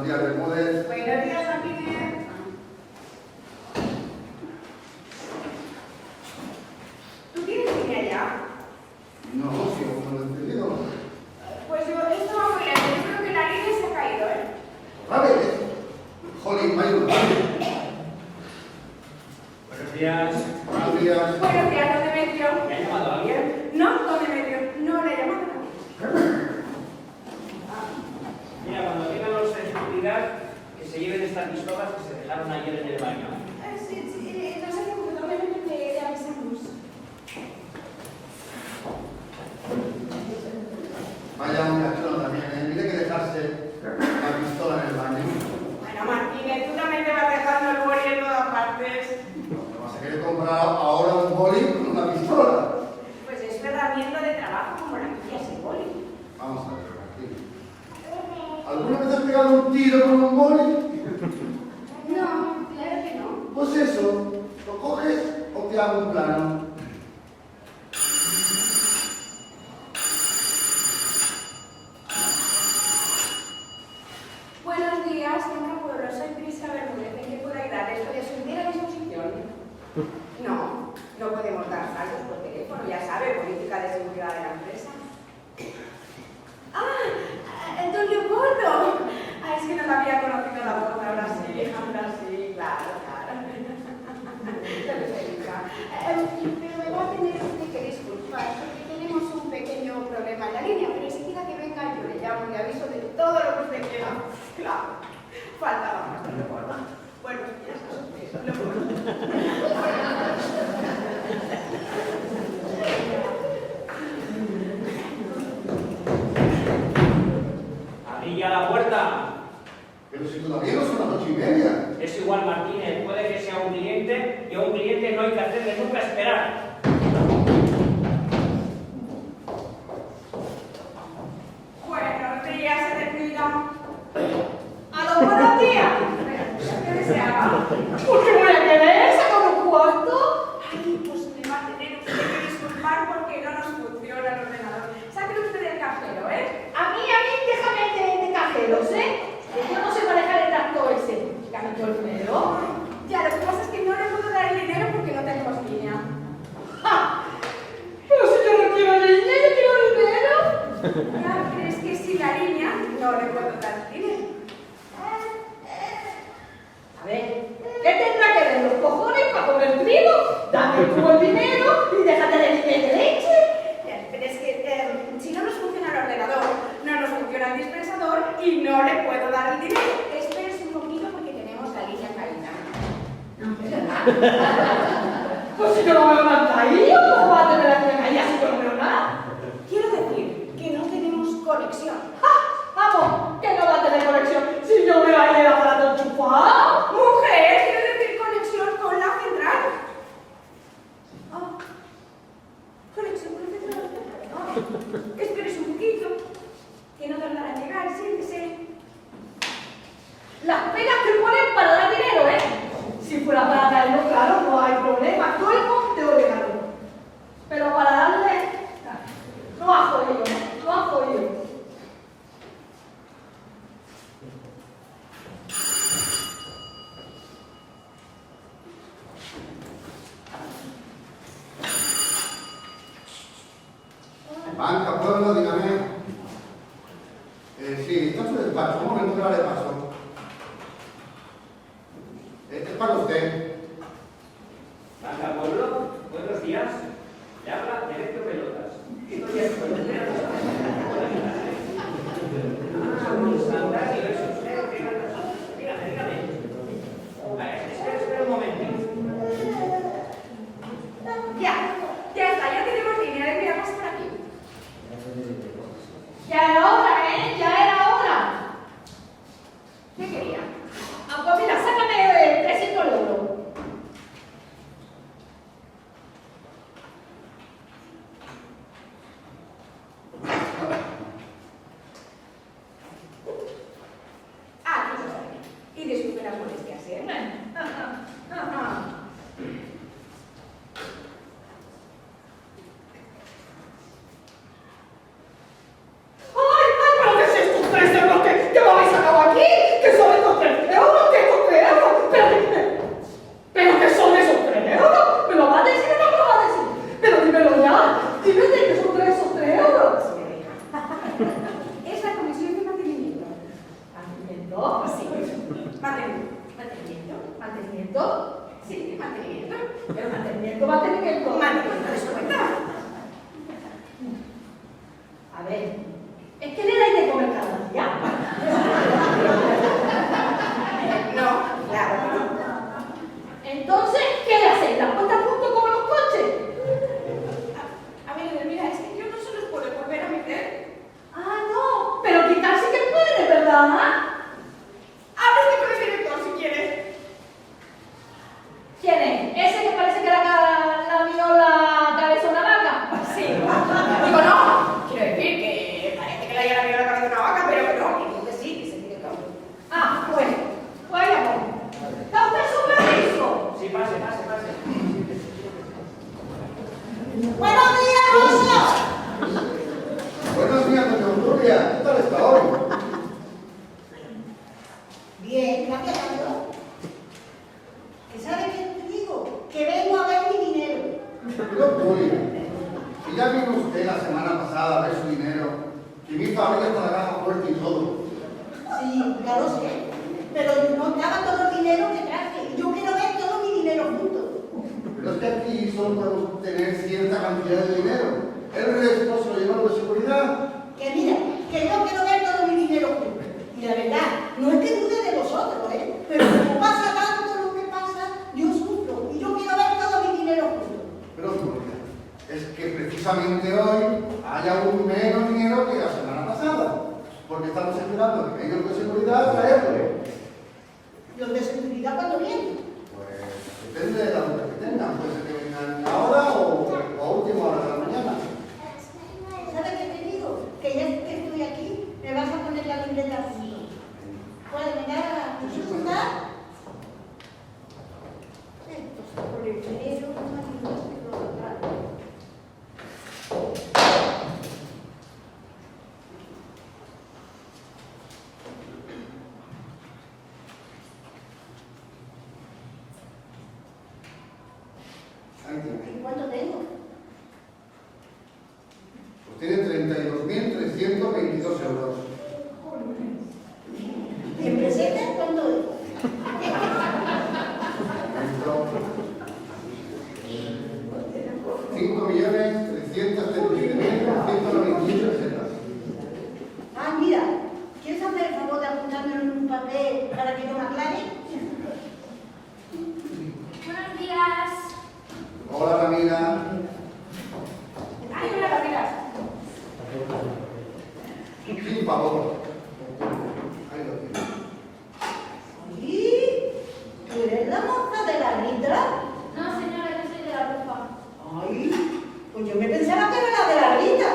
días, Bermúdez. Buenos días, Martínez. ¿Tú tienes línea ya? No, si aún no lo he entendido. Pues yo estaba muy lejos. Yo creo que la línea se ha caído, ¿eh? ¿Otra vez? Jolín, Mayo. Buenos días. Buenos días. Buenos días, don Demetrio. ¿Me ha llamado alguien? No, don Demetrio, no le he llamado a nadie. Mira, cuando tengan los de seguridad, que se lleven estas pistolas que se dejaron ayer en el baño. Sí, no se preocupe, don Demetrio, que le avisamos. Vaya un cachorro también, ¿eh? Mire que dejarse la pistola en el baño. Bueno, Martínez, tú también te vas dejando el boli en todas partes. ¿No vas a querer comprar ahora un boli con una pistola? Pues es una herramienta de trabajo como la que ya se boli. Vamos a ver, Martín. ¿Alguna vez has pegado un tiro con un boli? No, claro que no. Pues eso, lo coges o te hago un plano. Buenos días, señora Pueblo, soy Prisa Bermúdez. ¿En qué puedo ayudarle? ¿Estoy a su entera disposición? No, no podemos dar saldos por teléfono, ya sabe, política de seguridad de la empresa. Don Leopoldo. Es que no la había conocido la voz, ahora sí, claro. Don Felica. Pero me va a tener usted que disculpar, porque tenemos un pequeño problema en la línea, pero enseguida que venga yo le llamo y le aviso de todo lo que usted quiera. Claro, faltaba más, don Leopoldo. Buenos días a usted, don Leopoldo. ¡Abrí ya la puerta! Pero si todavía no son las 8:30. Es igual, Martínez. Puede que sea un cliente y a un cliente no hay que hacerle nunca esperar. Buenos días, Edelmira. ¡Aló, buenos días! ¿Qué deseaba? ¿Por qué voy a querer sacar un cuarto? Ay, pues me va a tener usted que disculpar porque no nos funciona el ordenador. Saque usted el cajero, ¿eh? A mí, déjame de cajeros, ¿eh? Que yo no sé manejar el tractor ese. Dígame todo el dinero. Ya, lo que pasa es que no le puedo dar el dinero porque no tenemos línea. ¡Ja! Pero si yo no quiero línea, yo quiero dinero. Ya, pero es que sin la línea no le puedo dar el dinero. A ver, ¿qué tendrá que ver los cojones para comer trigo? Dame tú el dinero y déjate de leche. Ya, pero es que si no nos funciona el ordenador, no nos funciona el dispensador y no le puedo dar el dinero. Espérese un poquito porque tenemos la línea caída. Pues si yo no veo nada ahí, ¿cómo va a tener la línea ahí así yo no veo nada? Quiero decir que no tenemos conexión. Vamos, que no va a tener conexión si yo veo ahí el aparato enchufado. Mujer, quiero decir conexión con la central. Conexión con la central. Espérese un poquito, que no tardará en llegar, siéntese. Las pegas que ponen para dar dinero, ¿eh? Si fuera para traerlo, claro, no hay problema. Todo el mundo de ganarlo. Pero para darle, no ha jodido, ¿eh? No ha jodido. Banca, pueblo, dígame. Sí, está en su despacho. Un momento que la le paso. Es para usted. Banca Pueblo, buenos días. Le habla Demetrio Pelotas. Estoy aquí con usted. Instantáneo, eso. Dígame. Espera un momentito. Ya está, ya tenemos línea, le enviamos por aquí. Ya era hora, ¿eh? Ya era hora. ¿Qué quería? Pues mira, sácame 300 euros. Aquí está. Y disculpe las molestias, ¿eh? ¡Ay, pero qué es esto! ¡3 euros que me habéis sacado aquí! ¡Que son ¿Mantenimiento? Sí, mantenimiento. ¿Mantenimiento? Sí, mantenimiento. Pero mantenimiento. Mantenimiento de su cuenta. A ver, ¿es que le dais de comer cada día? No, claro que no. Entonces, ¿qué le hacéis? ¿Las puestas a punto como los coches? A ver, mira, es que yo no se los puedo volver a meter. Ah, no, pero quitar sí que puede, ¿verdad? Háblate con el director si quieres. ¿Quién es? ¿Ese que parece que la vio la cabeza de una vaca? Sí. Digo, no. Quiero decir que parece que le haya labiado la cabeza de una vaca, pero que no, que digo que sí, que se tiene que hablar. Ah, pues vaya, ¿da usted su permiso? Sí, pase, pase, pase. ¡Buenos días, Rosa! Buenos días, doña Obdulia. ¿Qué tal está hoy? Bien, gracias a Dios. ¿Que sabe qué te digo? Que vengo a ver mi dinero. Doña Obdulia, y ya vino usted la semana pasada a ver su dinero, que mi familia está la caja fuerte y todo. Sí, ya lo sé. Pero no estaba todo el dinero que traje. Y yo quiero ver todo mi dinero junto. Pero es que aquí solo podemos tener cierta cantidad de dinero. El resto se lo llevan de seguridad. Que mira, que yo quiero ver todo mi dinero junto. Y la verdad, no es que dude de vosotros, ¿eh? Pero como pasa tanto lo que pasa, yo sufro. Y yo quiero ver todo mi dinero junto. Pero Obdulia, es que precisamente hoy hay aún menos dinero que la semana pasada. Porque estamos esperando que vengan de seguridad a traerlo. Los de seguridad cuando vienen. Pues depende de la hora que tengan. Puede ser que vengan ahora o a última hora de la mañana. ¿Sabes qué te digo? Que ya que estoy aquí, me vas a poner la libreta junto. ¿Puedes venir a consultar? Por el dinero, no hay más que lo contrario. Ahí tiene. ¿Y cuánto tengo? Pues tiene 32.322 euros. ¿Y en pesetas cuánto es? Dentro 5.337.198 pesetas. Ah, mira, ¿quieres hacer el favor de apuntármelo en un papel para que no me aclare? Buenos días. Hola, Ramira. Ay, hola, Gabriela. Sin favor. Ahí lo tienes. ¿Y tú eres la moza de la Ritra? No, señora, yo soy de la Rufa. Ay, pues yo me pensaba que era la de la Rita.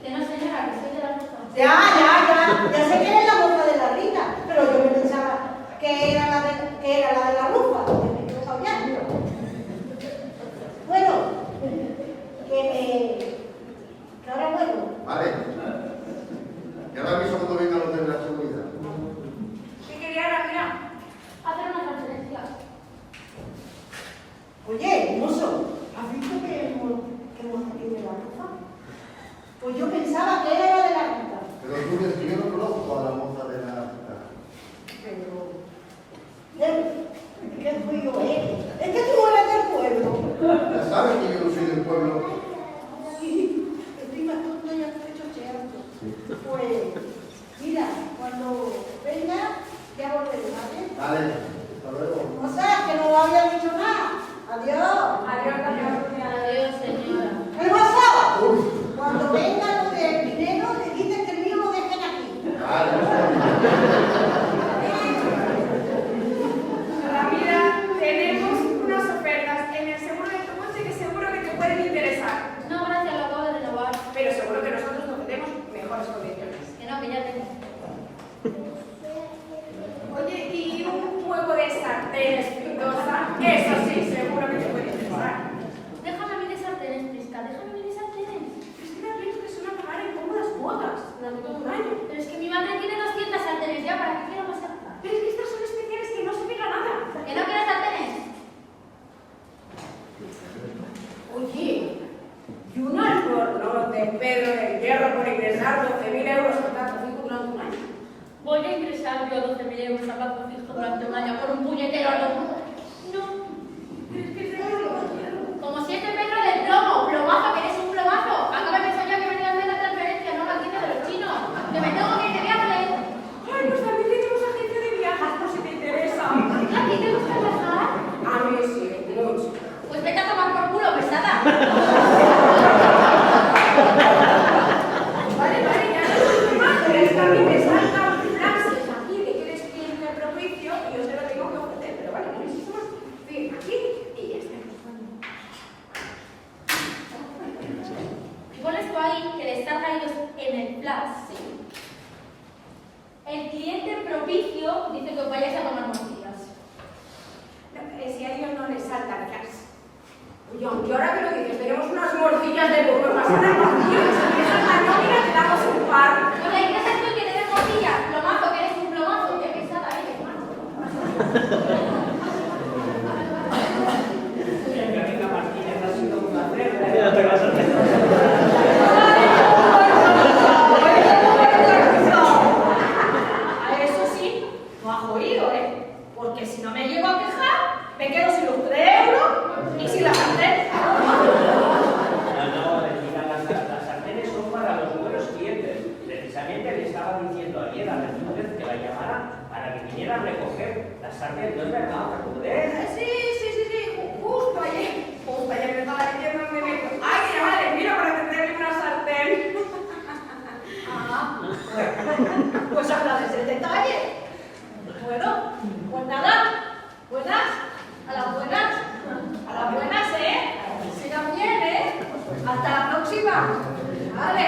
Que no, señora, que soy de la Rufa. Ya sé que eres la moza de la Rita, pero yo me pensaba que era la de la Rufa. Me he equivocado ya. Bueno, que ahora vuelvo. Vale. Ya lo aviso cuando vengan los de la seguridad. ¿Qué quería, Ramira? Hacer una transferencia. Oye, mozo, ¿has visto que hemos salido de la Rufa? Pues yo pensaba que era la de la Rita. Pero tú ves que yo no conozco a la moza de la... ¿Qué fui yo? Es que tú eres del pueblo. Ya sabes que yo no soy del pueblo. Sí, estoy más tonta y ya estoy chocheando. Pues, mira, cuando venga, ya volveré, ¿vale? Vale, hasta luego. O sea, que no había dicho nada. Adiós. Adiós, adiós. Adiós, señora. ¿Qué pasa? Uy, Cuando venga lo del dinero, le dicen que el mío lo dejen aquí. vale. Ramira, tenemos unas ofertas en el seguro de tu coche que seguro que te pueden interesar. No, gracias, lo acabo de renovar. Pero seguro que nosotros nos ofrecemos mejores condiciones. Que no, que ya tengo. Oye, y un juego de sartenes pintosa, eso sí, seguro que te puede interesar. Déjame a mí de sartenes, Prisca, déjame a mí de sartenes. Es que te advierto que suena pagar en cómodas cuotas durante todo un año. Pero es que mi madre tiene 200 sartenes ya, ¿para qué quiero más sartenes? Pero es que estas son especiales que no se pega nada. ¿Que no quieres sartenes? Oye, y un albornoz de Pedro del Hierro por ingresar 12.000 euros en tanto 5 durante un año. Voy a ingresar echar yo 12.000 euros a plazo fijo durante un año por un puñetero alumno? No. Es que seguro lo quiero. Como 7 metros de plomo, plomazo, que eres un plomazo. Acaba de pensar yo que venía a hacer la transferencia, no la tiene de los chinos. Que me tengo que ir de viaje. Ay, pues también tenemos agencia de viajes, por si te interesa. ¿A ti te gusta viajar? A mí sí, mucho. Pues vete a tomar por culo, pesada. Vale, ya no soy más, pero es que a mí me saltan frases aquí de que eres cliente propicio y yo se lo tengo que ofrecer, pero vale, no necesito más. Firma aquí y ya está. Y pones tú ahí que le están caídos en el flash. El cliente propicio dice que os vayáis a tomar morcillas. No, si a ellos no les saltan frases. Oye, aunque ahora que lo dices, tenemos unas morcillas de burro, más una morcilla, que si empiezas la nómina te damos un par. No le dices tú que tienes morcillas, plomazo, que eres un plomazo, qué pesada eres, macho. Carita Martínez ha sido un placer. A eso sí, no has oído, ¿eh? Porque si no me llego a quejar, me quedo sin los 3 euros y sin la sartén. No, mira, las sartenes son para los buenos clientes. Precisamente le estaba diciendo ayer a la Bermúdez que la llamara para que viniera a recoger las sartenes. ¿No es verdad, Bermúdez? Sí, justo ayer me estaba diciendo un momento. Ay, que llamar a miro para tenderle una sartén. Ah, pues agradece el detalle. Bueno, pues nada, buenas, a las buenas, sigan bien, hasta la próxima. Vale.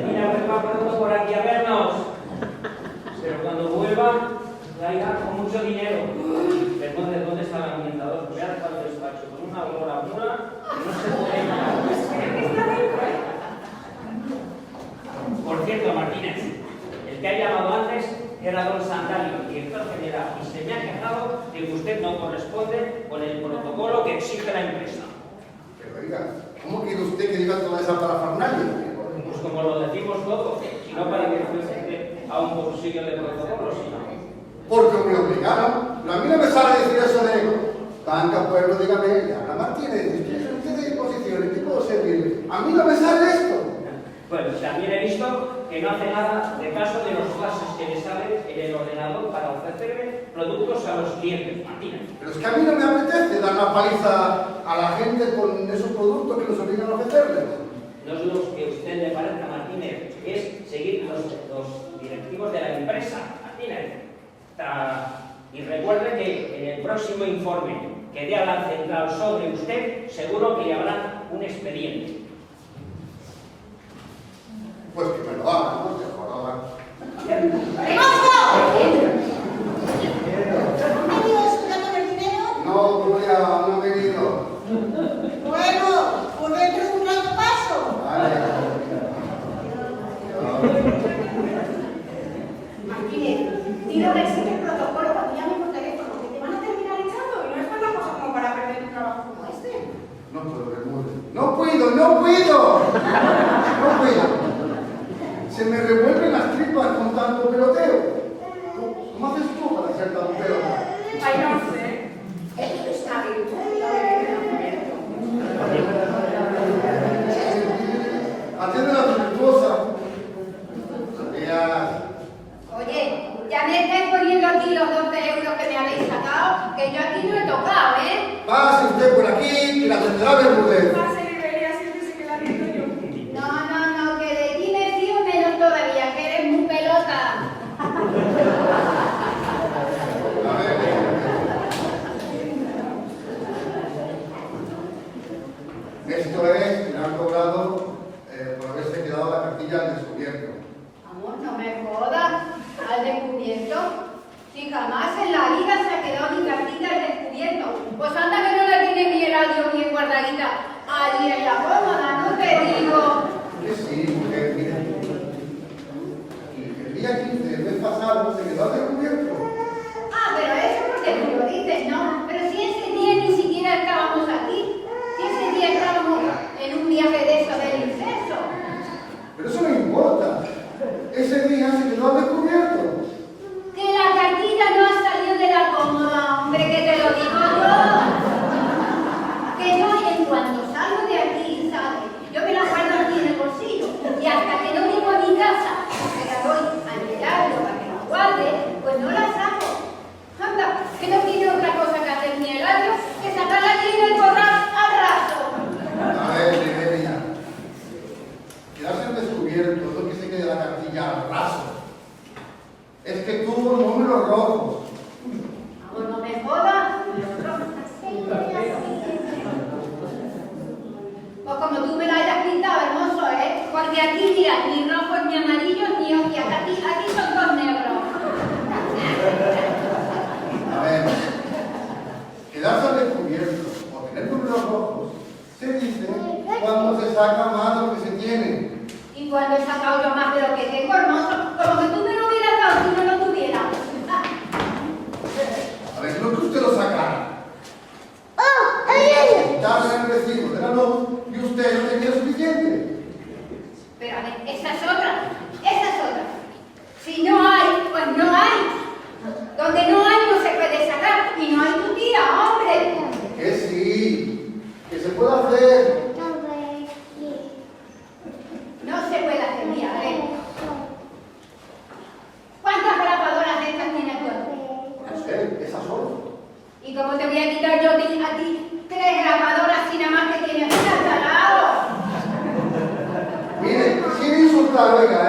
Mira, vuelva pronto por aquí a vernos. Pero cuando vuelva, traiga con mucho dinero. Bermúdez, ¿dónde está el ambientador? Voy a dejar el despacho con una olor pura que no se puede imaginar. Por cierto, Martínez, el que ha llamado antes era don Sandalio, director general, y se me ha quejado de que usted no corresponde con el protocolo que exige la empresa. Pero oiga, ¿cómo quiere usted que diga toda esa parafernalia? Pues como lo decimos todos, y no para que fuese a un bolsillo de protocolo, sino... Porque me obligaron. Pero a mí no me sale decir eso de Tanca, pueblo, dígame, le habla Martínez, usted de disposiciones, ¿qué puedo servirle? A mí no me sale esto. Bueno, también he visto que no hace nada de caso de los flashes que le salen en el ordenador para ofrecerle productos a los clientes, Martínez. Pero es que a mí no me apetece dar una paliza a la gente con esos productos que nos obligan a ofrecerles. No es lo que a usted le parezca, Martínez, es seguir los directivos de la empresa, Martínez. Y recuerde que en el próximo informe que dé a la central sobre usted, seguro que le habrá un expediente. Pues que me lo hagan, no se jodan. ¿Han venido estudiando el dinero? No, Julia, no he venido. Bueno, pues dentro de un rato paso. Vale. Martínez, dilo que existe el protocolo cuando llamen por teléfono, que te van a terminar echando y no es tanta cosa como para perder un trabajo como este. No puedo, Bermúdez. No puedo, no puedo. No puedo. Se me revuelven las tripas con tanto peloteo. ¿Cómo haces tú para hacer tanto peloteo? Ay, no sé. Esto está bien. Atiende la virtuosa. Días. Oye, ya me estáis poniendo aquí los 12 euros que me habéis sacado, que yo aquí no he tocado, ¿eh? Pase usted por aquí, que la tendrá Bermúdez. Pase Liberia, siempre se queda viendo yo. No, que de ti me fío menos todavía, que eres muy pelota. A ver. Esto es que me han cobrado por haberse quedado la cartilla al descubierto. Vamos, no me jodas, al descubierto. Si jamás en la vida se ha quedado mi cartita al descubierto. Pues anda que no la tiene mi radio bien guardadita allí en la cómoda, no te digo. Que sí, mujer, mira. El día 15 del mes pasado se quedó al descubierto. Ah, pero eso porque tú lo dices, ¿no? Pero si ese día ni siquiera estábamos aquí. Si ese día estábamos en un viaje de eso del incenso. Pero eso no importa. Ese día se quedó al descubierto. números rojos. Pues no me jodas. Pues como tú me lo hayas pintado, hermoso, ¿eh? Porque aquí, mira, ni rojos, ni amarillos, ni hostias. Aquí son dos negros. A ver, quedarse al descubierto o tener números rojos se dice cuando se saca más de lo que se tiene. Y cuando he sacado yo más de lo que tengo, hermoso, como que tú me lo hubieras dado si no lo tuviera. A ver, no que usted lo sacara. Quitarle el recibo de la luz y usted no tenía suficiente. Pero a ver, esa es otra. Si no hay, pues no hay. Donde no hay no se puede sacar. Y no hay tu tía, hombre. Que sí, que se puede hacer. No se puede hacer, mira, a ver. ¿Cuántas grabadoras de estas tienes tú? No sé, esa solo. ¿Y cómo te voy a quitar yo a ti 3 grabadoras si nada más que tienes una al lado? Mire, sin insultar, oiga,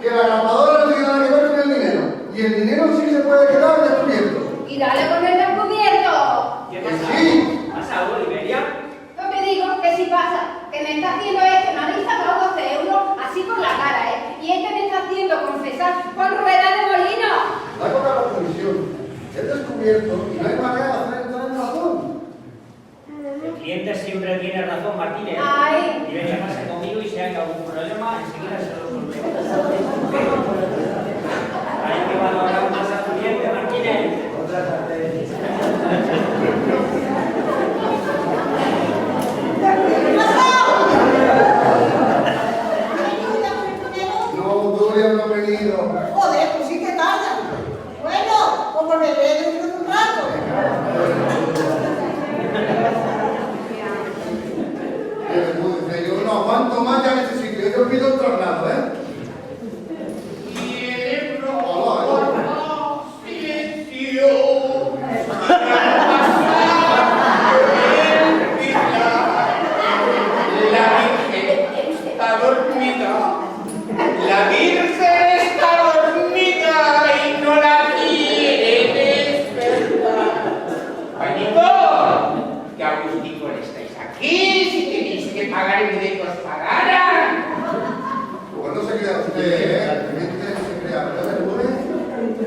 que la grapadora no tiene nada que ver con el dinero. Y el dinero sí se puede quedar descubierto. Y dale con el descubierto. ¿Qué Que pasa? sí. ¿Pasa algo, Liberia? Lo que digo que si pasa, que me está haciendo es que me habéis sacado 12 euros así por la cara, ¿eh? Y es que me está haciendo confesar con rueda de molino. Va a cobrar la comisión. Es descubierto y no hay manera de hacer entrar en razón. El cliente siempre tiene razón, Martínez. Ay. Liberia pasa conmigo y si hay algún problema, enseguida se lo resolvemos. Hay que valorar más a tu cliente, Martínez. No, Dorian no ha venido. Joder, pues sí que tarda. Bueno, pues volveré dentro de un rato. Yo no aguanto más, ya necesito. Yo te pido el traslado, ¿eh? La Virgen está dormida y no la quiere despertar. Juanito, que Agustín estáis aquí, si tenéis que pagar en vez de que os pagaran. Pues no se crea usted, Clemente no se crea, ¿verdad, Bermúdez?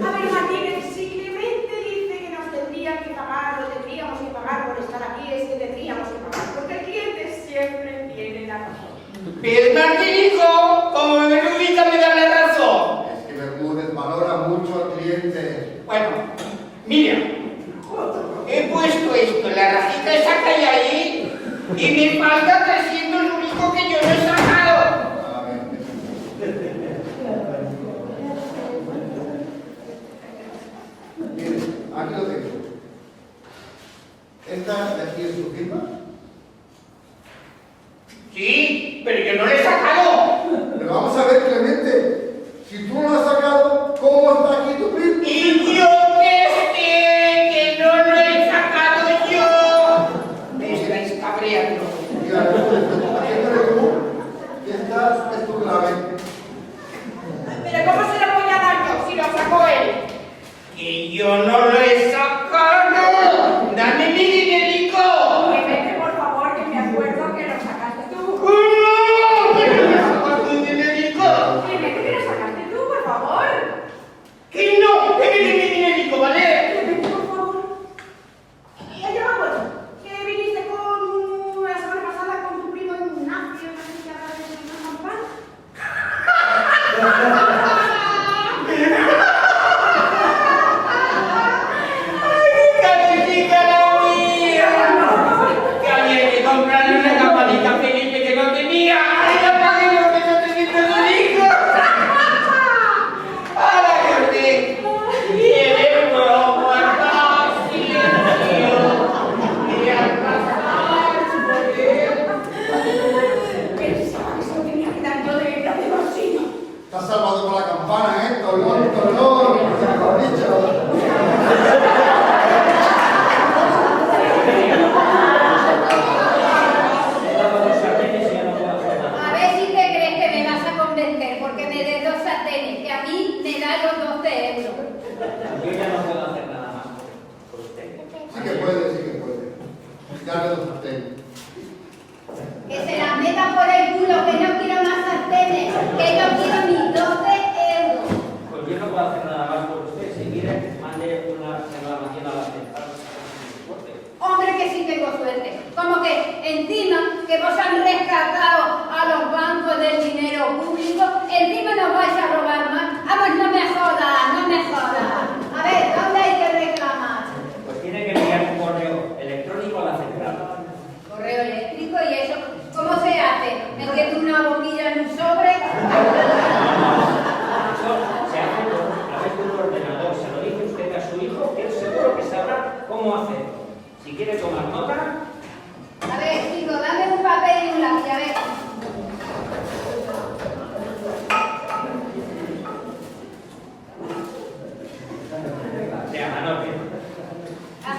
A ver, Martínez, si Clemente dice que nos tendría que pagar o tendríamos que pagar por estar aquí, es que tendríamos que pagar, porque el cliente siempre tiene la razón. Pero Martinico, como Bermúdez me da la razón. Es que Bermúdez valora mucho al cliente. Bueno, mira, he puesto esto, la rajita esa que hay ahí, y me falta 300 único que yo no he sacado. Mire, aquí lo tengo. ¿Esta de aquí es su firma? Sí, pero yo no lo he sacado. Pero vamos a ver, Clemente, si tú no lo has sacado, ¿cómo está aquí tu firma? Y yo que sé que no lo he sacado yo. Me estáis cabreando. Mira, haciéndole tú, y esta es tu clave. Pero ¿cómo se lo voy a dar yo si lo sacó él? Que yo no lo he sacado. Dame mi dinerico. Clemente, por favor, que me acuerdo que lo sacaste tú. ¿Cómo? ¿Que no me sacas mi dinerico? Clemente, que lo sacaste tú, por favor. Que no, que me dé mi dinerico, ¿vale? Clemente, por favor. Ya me acuerdo que viniste la semana pasada con tu primo Ignacio, no sé si hablas de una campana. mande una reclamación a la central. Hombre, que sí tengo suerte. Como que encima que vos han rescatado a los bancos del dinero público, encima nos vais a robar más. Vamos, no me jodas, no me jodas. A ver, ¿dónde hay que reclamar? Pues tiene que enviar un correo electrónico a la central. Correo eléctrico y eso. ¿Cómo se hace? ¿Metiendo una bombilla en un sobre? Eso se hace a través de un ordenador. Se lo dice usted a su hijo, que él seguro que sabrá cómo hacerlo. Si quiere tomar nota. A ver, chico, dame un papel y un lápiz, a ver. Ya, anote. Ah,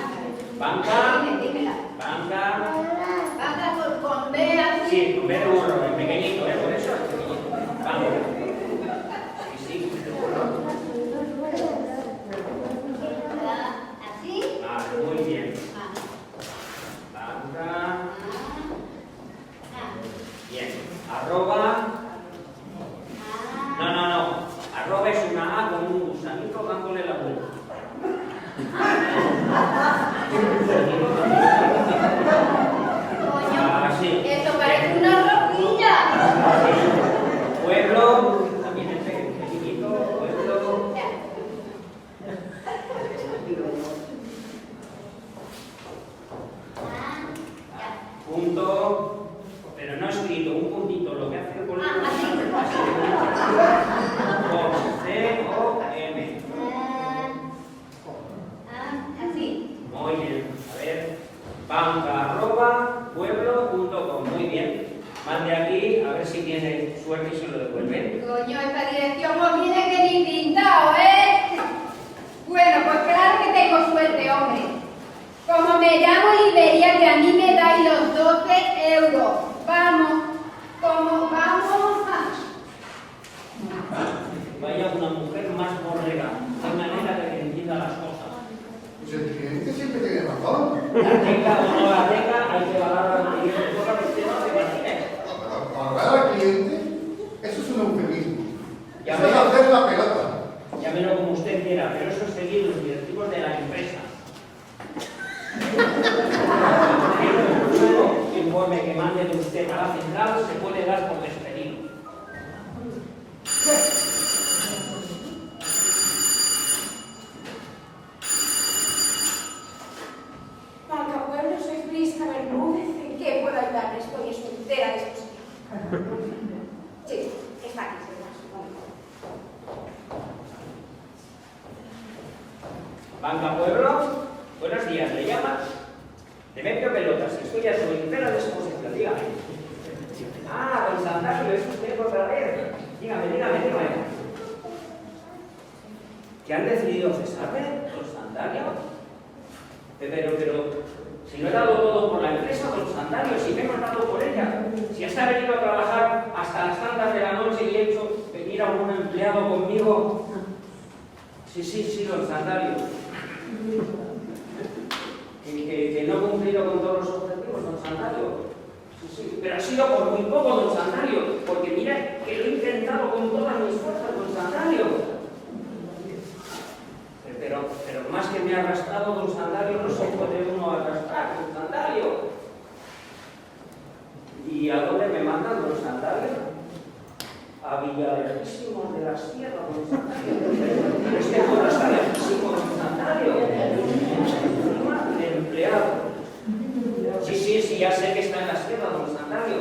Banca. dímela. Banca. Banca con B así. Sí, con B de burro, en pequeñito, por eso es pequeñito. Banca. Sí, sí, de burro. ¿Así? Ah, muy bien. Ah. Banca. Ah. Bien. Arroba. No. Arroba es una A con un gusanito dándole la vuelta. Coño, Así. esto parece una rosquilla. Pueblo. También es pequeñito. Pueblo. Ya. Punto. Pero no escrito, un puntito. Lo que hace el polígono. Con C-O-M. Así. Muy bien. A ver. Banca@pueblo.com. Muy bien. Mande aquí a ver si tiene suerte y se lo devuelven. Coño, esta dirección os viene que ni pintado, ¿eh? Bueno, pues claro que tengo suerte, hombre. Como me llamo Liberia, que a mí me dais los 12 euros. Vamos, como vamos a... Vaya una mujer más borrega. De manera de que entienda las cosas. Pues el cliente siempre tiene razón. La tenga o no la tenga, hay que valorar al cliente. Cosa que usted no se imagine. Pagar al cliente, eso es un eufemismo. Ya Eso es veo. hacer la pelota. Llámelo como usted quiera, pero eso es seguir los directivos de la empresa. El informe que mande de usted a la central se puede dar por despedido. Banca Pueblo, soy Prisca Bermúdez. ¿En qué puedo ayudarle? Estoy a su entera disposición. Sí, está aquí, señor. Banca Pueblo, buenos días, ¿le llama? De medio pelotas, estoy a su entera disposición, dígame. Ah, don Santario, es usted otra vez. Dígame. ¿Qué han decidido cesarme, don Santario? Pero, si no he dado todo por la empresa, don Santario, si me he matado por ella, si hasta he venido a trabajar hasta las tantas de la noche y he hecho venir a un empleado conmigo. Sí, don Santario. Que no he cumplido con todos los objetivos, don Santario. Sí, pero ha sido por muy poco, don Santario, porque mira que lo he intentado con todas mis fuerzas, don Santario. Pero más que me ha arrastrado, don Santario, no se puede uno arrastrar, don Santario. ¿Y a dónde me mandan, don Santario? A Villalejísimos de la Sierra, don Santario. Este pueblo está lejísimo, don Santario. De empleado. Sí, ya sé que está en la sierra, don Santario.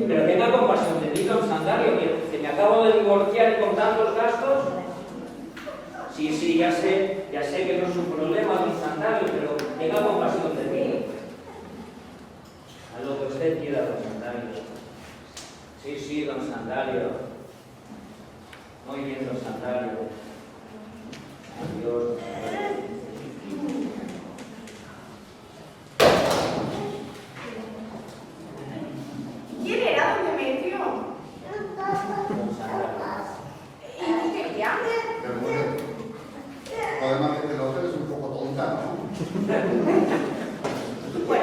Pero tenga compasión de mí, don Santario, que me acabo de divorciar y con tantos gastos. Sí, ya sé que no es un problema, don Santario, pero tenga compasión de mí. A lo que usted quiera, don Santario. Sí, don Santario. Muy bien, don Santario. Adiós. ¿Quién era donde me dio? Don Santario. ¿Y qué quería? Bermúdez. Además de pelota es un poco tonta, ¿no? ¡Pues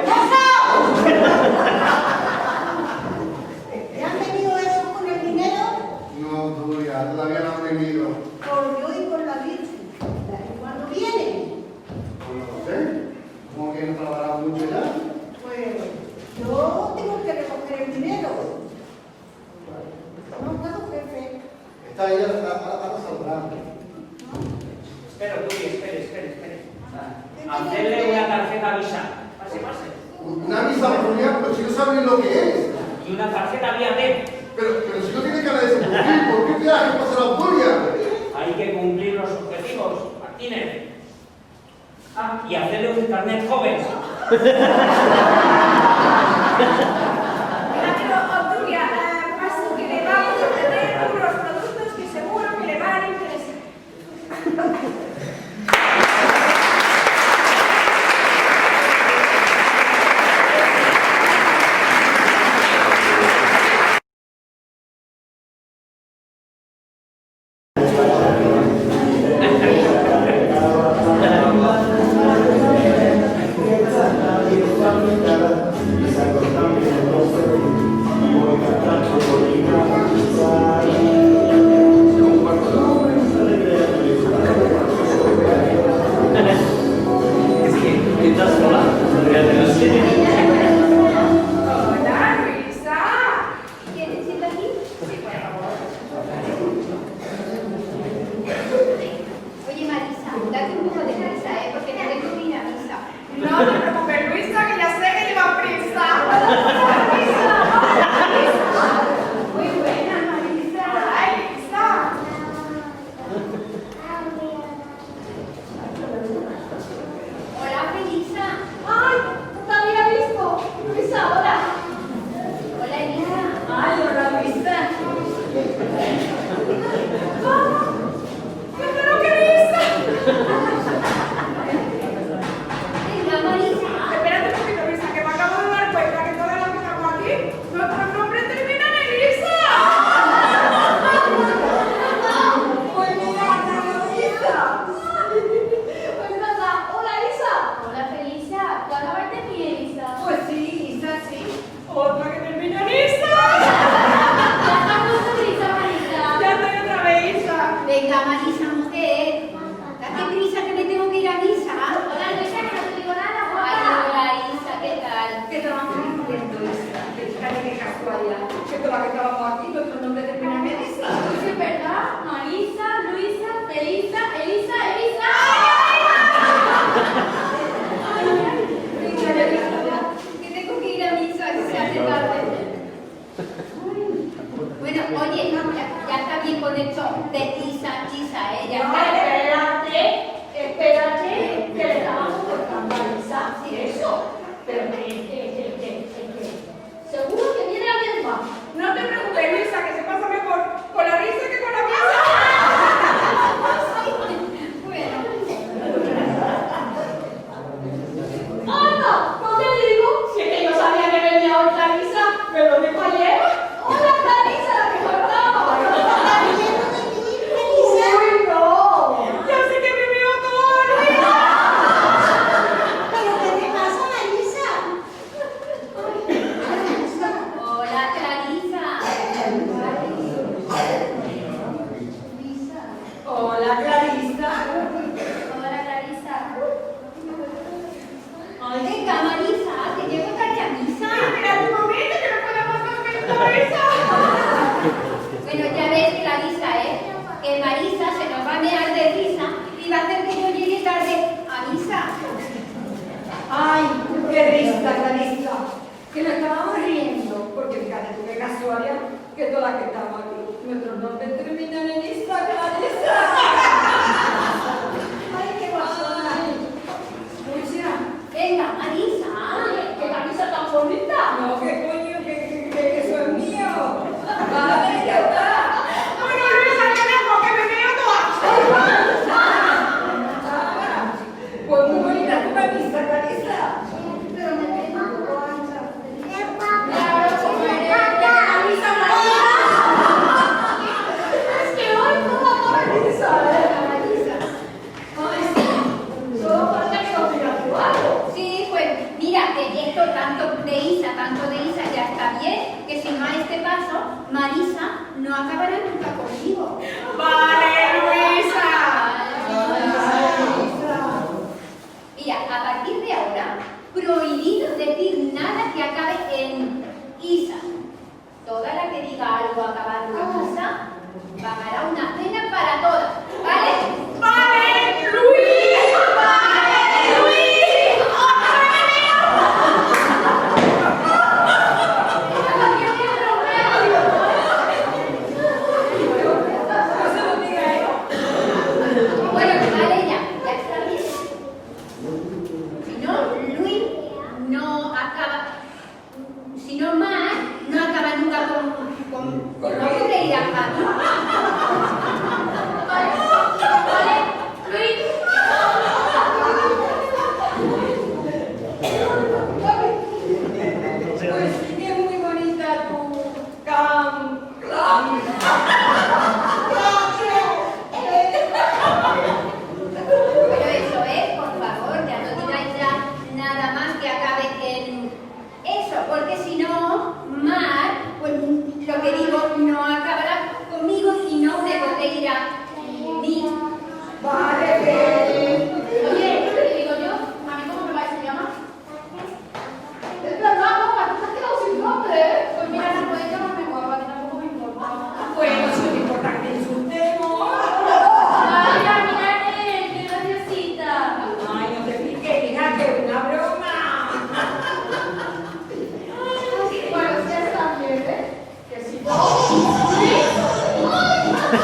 ¿Te han venido eso con el dinero? No, Julia, todavía no han venido. Por Dios y por la Virgen. ¿Cuándo viene? Pero tú, espere. Hacerle una tarjeta Visa. Pase. Una visa Julia, pero si no saben lo que es. Y una tarjeta vía T. Pero si no tiene cara de cumplir, ¿por qué quieras que pase la Julia? Hay que cumplir los objetivos, Martínez. Y hacerle un carnet joven. Pero, Obdulia, paso que le vamos a ofrecer unos productos que seguro que le van a interesar. Hola, Luisa. ¿Quieres ir aquí? Sí, bueno. Oye, Marisa, date un poco de prisa, porque te tengo que ir a misa. No te preocupes, Luisa, que ya sé que lleva prisa. Muy buena, Marisa. Ay, Luisa. Hola, Felisa. ¡Ay! ¡No te había visto! Luisa, hola. Hola, Elisa. ¡Ay, hola, Luisa! ¡Pero qué Luisa! Venga, Marisa. Espérate un poquito, Luisa, que me acabo de dar cuenta que todas las que estamos aquí, nuestros nombres terminan en Lisa. ¡Pues mira, Luisa! ¡Pues nada! ¡Hola, Lisa! Hola, Felisa. ¿Tú acabas de mi Elisa? Pues sí, Lisa, sí. Otra que termina en Lisa. Ya estamos con Elisa, Marisa. Ya estoy otra vez, Lisa. Venga, Marisa, mujer. Date prisa que me tengo que ir a misa. Hola, Luisa, que no te digo nada, Ay, guapa. hola, Isa, ¿qué tal? ¿Qué te vas diciendo, Lisa? Fíjate qué casualidad. Que todas las que estábamos aquí, nuestros nombres terminan en Lisa. Sí, es verdad. Marisa, Luisa, Felisa, Elisa, Elisa. Venga, Elisa, que tengo que ir a misa, que se hace tarde. Bueno, oye, ya está bien con esto de Isa, ya No, está. espérate, que le estábamos cortando a Lisa. Sí, eso. Pero que. Seguro que viene alguien más. No te preocupes, Luisa, que se pasa mejor con la risa que con la misa. Bueno, ¡Anda! ¿No te digo? Si es que yo sabía que venía hoy Clarisa, me lo dijo ayer. ¡Hola, Clarisa, la que faltaba! ¡Uy, no! Ya sé que me veo todo, Luisa. ¿Pero qué te pasa, Marisa? hola, Clarisa. Hola, Clarisa. Hola, Clarisa. Venga, Marisa, que llego tarde a misa. Espera un momento, que no podemos dormir, Luisa. Bueno, ya ves, Clarisa, que Marisa se nos va a mear de risa y va a hacer que yo llegue tarde a misa. ¡Ay, qué risa, Clarisa! Que nos estábamos riendo, porque fíjate tú qué casualidad que todas las que estamos aquí, nuestros nombres terminan en Isa, Clarisa. ¡Ay, qué guasona! Lucia, Venga, Marisa. qué camisa tan bonita. No, qué coño, que eso es mío. Vale, ya está. Bueno, Luisa, que dejo que me veo toda. Pues muy bonita tu camisa, Clarisa. Pero me tengo un poco ancha. Claro, como eres de camisa amarilla. Es que hoy no va a Clarisa.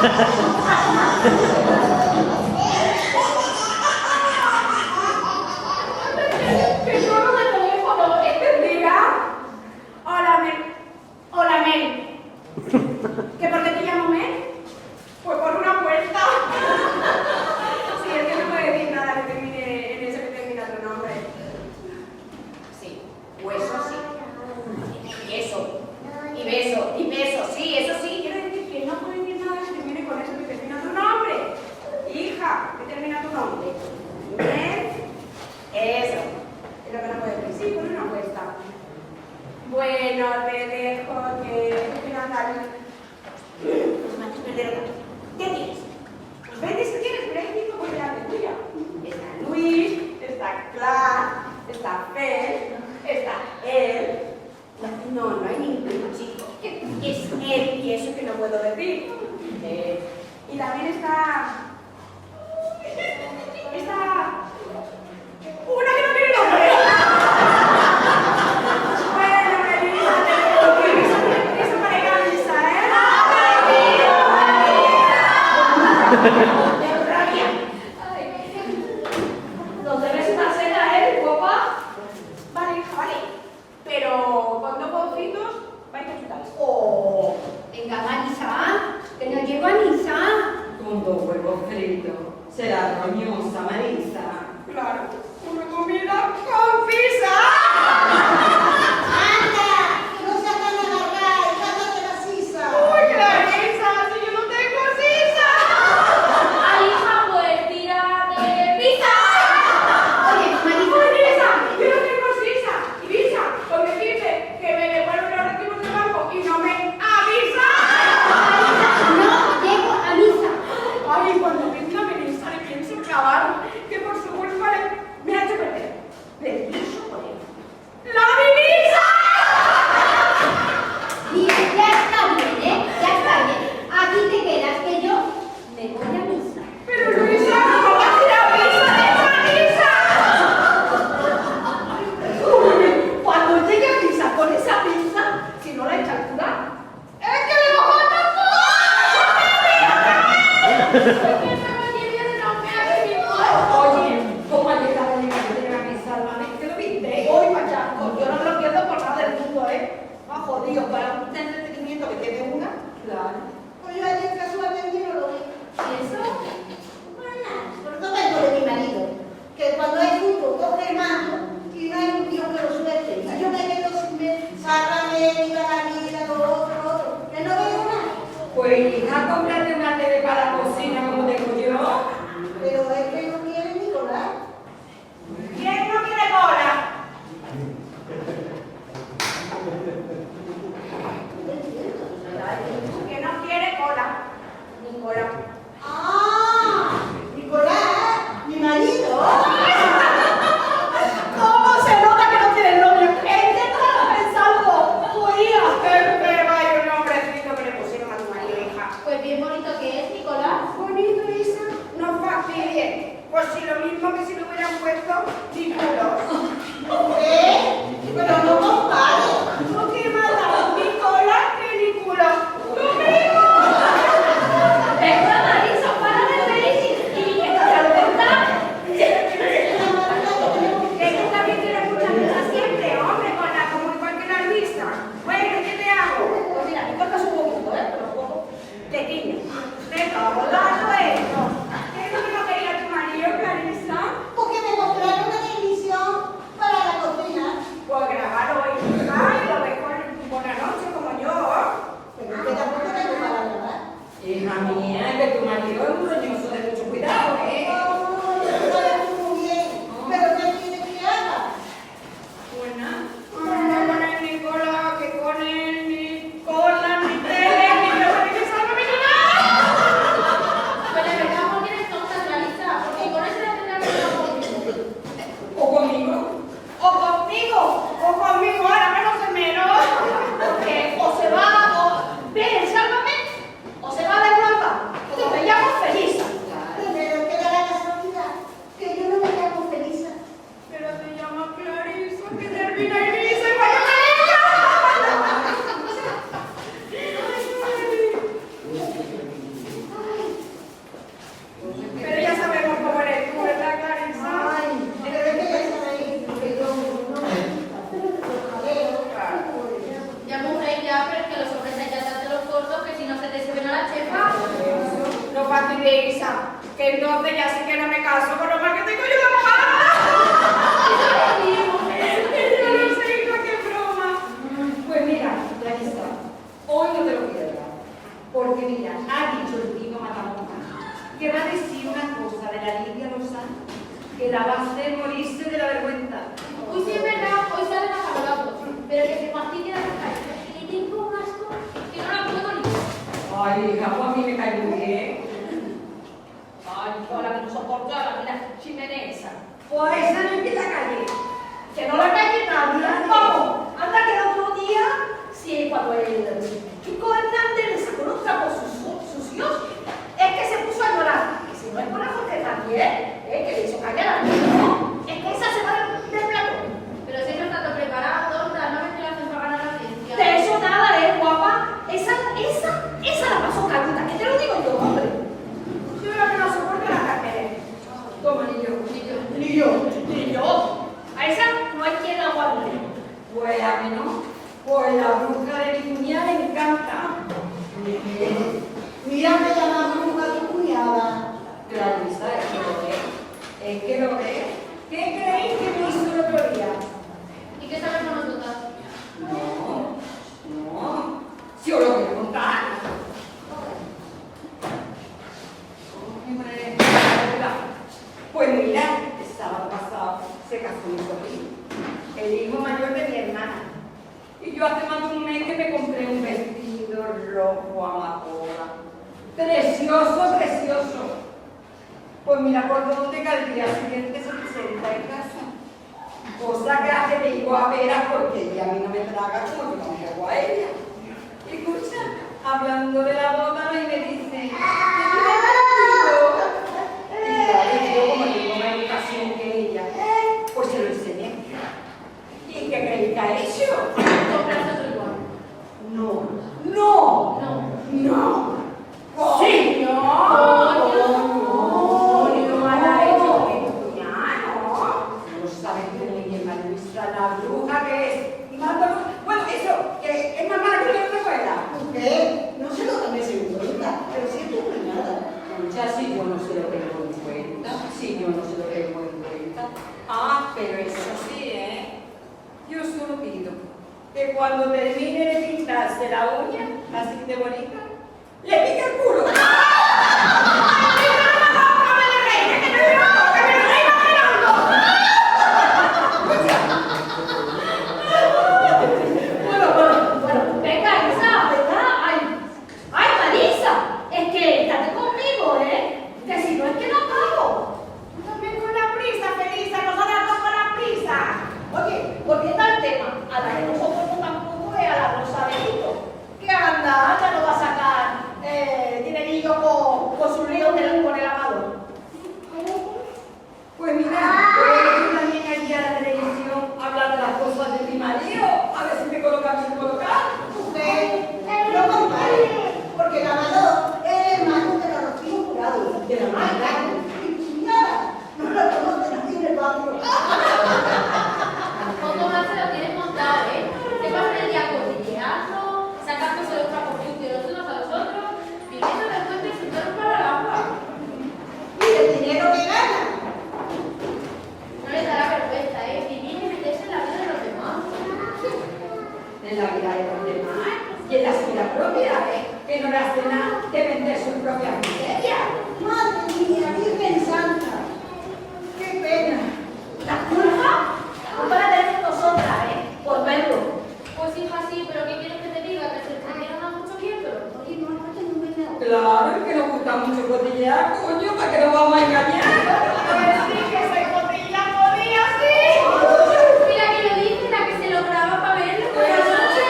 Que número de teléfono, ¿entendía? Hola, Mel. Hola, Mel. ¿Que por qué te llamo Mel? Pues por una puerta. Sí, es que no puede decir nada que termine en ese que termina tu nombre. Sí, hueso sí. Y eso. Y beso, y beso, sí, eso sí. Quiero decir que no puede decir nada que termine con eso que termina tu nombre. Hija, ¿qué termina tu nombre? Mel. Eso. Es lo que no puede decir. Sí, por una apuesta. Bueno, te dejo que Natal. Pues me haces perder otra vez. ¿Qué tienes? Pues vete si tienes, pero hay 5 por delante tuya. Está Luis, está Clara, está Fer, está él. No, no hay ningún chico. Es él y eso que no puedo decir. Y también está una que no tiene nombre. Bueno, Melissa, te dejo que Melissa para ir a misa, ¿Nos debes una cena, guapa? Vale, hija, vale. Pero con 2 bolsitos vais a chutar. Oh, venga, Marisa, que no llego a misa. Con 2 huevos fritos. Será roñosa, Marisa. Claro, una comida con pizza. ¡Anda! ¡Que no seas tan agarrada y cállate la sisa! Uy, Clarisa, si yo no tengo sisa. Ay, hija, pues tírate pizza. Oye, Marisa, Marisa, yo no tengo sisa. Y Pisa, con decirte que me devuelven los recibos del banco y no me avisa. no llego a misa. Ay, cuando venga Melissa le pienso clavar que por su culpa me ha hecho perder. Le pienso por él. ¡La divisa! Mira, ya está bien, ¿eh? Ya está bien. Aquí te quedas, que yo me voy a misa. Pero Luisa, ¿cómo vas a ir a misa de esa Uy, cuando llegue a misa con esa pizza, si no la echa al cura, ¡es que le vamos a matar Oye, ¿cómo ha llegado el niño de la misa? ¿Te lo viste? Hoy, machaco, yo no lo pierdo por nada del mundo, ¿eh? Ha jodido para un entretenimiento que tiene una. Claro. Pues yo ayer casualmente no lo vi. ¿Y eso? Bueno, por todo esto de mi marido, que cuando hay fútbol coge el mando y no hay un tío que lo suelte. Y yo me quedo sin ver, sálvame, viva la vida, lo otro, que no veo nada. Pues hija, cómprate una tele para la cocina como tengo yo. Pero es que no quiere Nicolás. ¿Quién no quiere cola? Que no quiere cola. Ni cola. ¡Ah! Nicolás, mi marido. ¿Cómo se nota que no tiene novio? Intenta pensarlo. Jodía. Pero vaya un nombrecito que le pusieron a tu marido, hija. Pues bien bonito que es, Nicolás. Bonito, Isa. No fastidie. Pues si lo mismo que si le hubieran puesto Niculos. Pero no compare. ¿No qué mala? Ni cola que ni culo. ¡Lo mismo! Venga, Marisa, para de reír y déjate de contar. Es que también tiene muchas cosas siempre, hombre, como igual que la Luisa. Bueno, ¿qué te hago? Pues mira, me cortas un poquito, pero un poco. Te tiño. Te todo esto. ¿Qué es lo que no quería tu marido, Clarisa? Porque me mostraron la televisión que la va a hacer morirse de la vergüenza. Uy, sí, es verdad, hoy salen a saludarlo, pero que se fastidie la mascarilla. Y tengo un asco que no la puedo ni ver. Ay, hija, pues a mí me cae muy bien. Ay, yo la que no soporto a la mira chimenea esa. Pues esa no es de la calle. Que no la calle nadie. Vamos, anda que el otro día, sí, cuando el Chico Hernández le sacó los trapos sucios, es que se puso a llorar. Que si no es por la Jorge también, que le hizo callar al niño, es que esa se va del plato. Pero si no está todo preparado, tonta, no ves que la hacen para ganar la audiencia. De eso nada, guapa. Esa la pasó calita, que te lo digo yo, hombre. Yo la que no soporto la carne. Toma, ni yo. Ni yo. A esa no hay quien la aguante. Pues a mí no. Pues la bruja de mi cuñada le encanta. Mira que llama bruja tu cuñada. Clarisa, es que lo ve. ¿Qué creéis que me hizo el otro día? ¿Y qué sabemos nosotras? No. Si os lo voy a contar. Hombre, pues mira, el sábado pasado se casó mi sobrino, el hijo mayor de mi hermana. Y yo hace más de un mes que me compré un vestido rojo amapola. Precioso, precioso. Pues mira por dónde que al día siguiente se presenta en casa. Cosa que hace de igual a veras porque ella a mí no me traga como yo tampoco a ella. Y escucha, hablando de la boda y me dice, ¿qué y claro, yo como tengo más educación que ella, pues se lo enseñé. ¿Y qué creéis que ha hecho? Comprarse otro igual. No. Sí. No ha hecho que tu cuñado. No sabes tú muy bien, María Luisa, la bruja que es. Y más bueno, eso, que es más mala que la otra escuela. ¿Qué? No se lo tomes en cuenta, pero si es tu cuñada. Ya si yo no se lo tengo en cuenta, pero eso sí, yo solo pido que cuando termine de pintarse la uña, así de bonita, le pique el culo. Bueno, venga, Isa, ¿verdad? Ay, Marisa, es que estate conmigo, que si no es que no pago. Tú también con la prisa, Felisa, nosotras dos con la prisa. Oye, volviendo al tema, a la que no soporto tampoco es a la Rosadelito, que anda, no va a sacar dinerillo con sus ríos con el amador. Pues mira, yo también allí a la televisión hablar de las cosas de mi marido, a ver si me colocan sin colocar. Usted no compare, porque el amador es hermano de los rocíos jurados, de la marca. Y tu cuñada no la conoce nadie en el barrio. Poco más se lo tienes montado, Se pasa el día cotilleando, sacándose los trapos sucios los unos a los otros, viviendo del cuento y sin dar para la agua. Y el dinero que gana. No les dará vergüenza, vivir y meterse en la vida de los demás. En la vida de los demás y en la suya propia, que no le hace nada de vender sus propias miserias. Madre mía, Virgen Santa. Qué pena. ¿La culpa? La culpa la tenemos nosotras, por verlo. Pues hija, sí, pero ¿qué quieres que te diga? Que se entendieron a mucho viéndolo. Oye, no, no te no. Claro, es que nos gusta mucho cotillear, coño, ¿para qué nos vamos a engañar? Sí, que se cotilla podía, sí. Mira que lo dice, la que se lo graba para verlo por la Yo noche.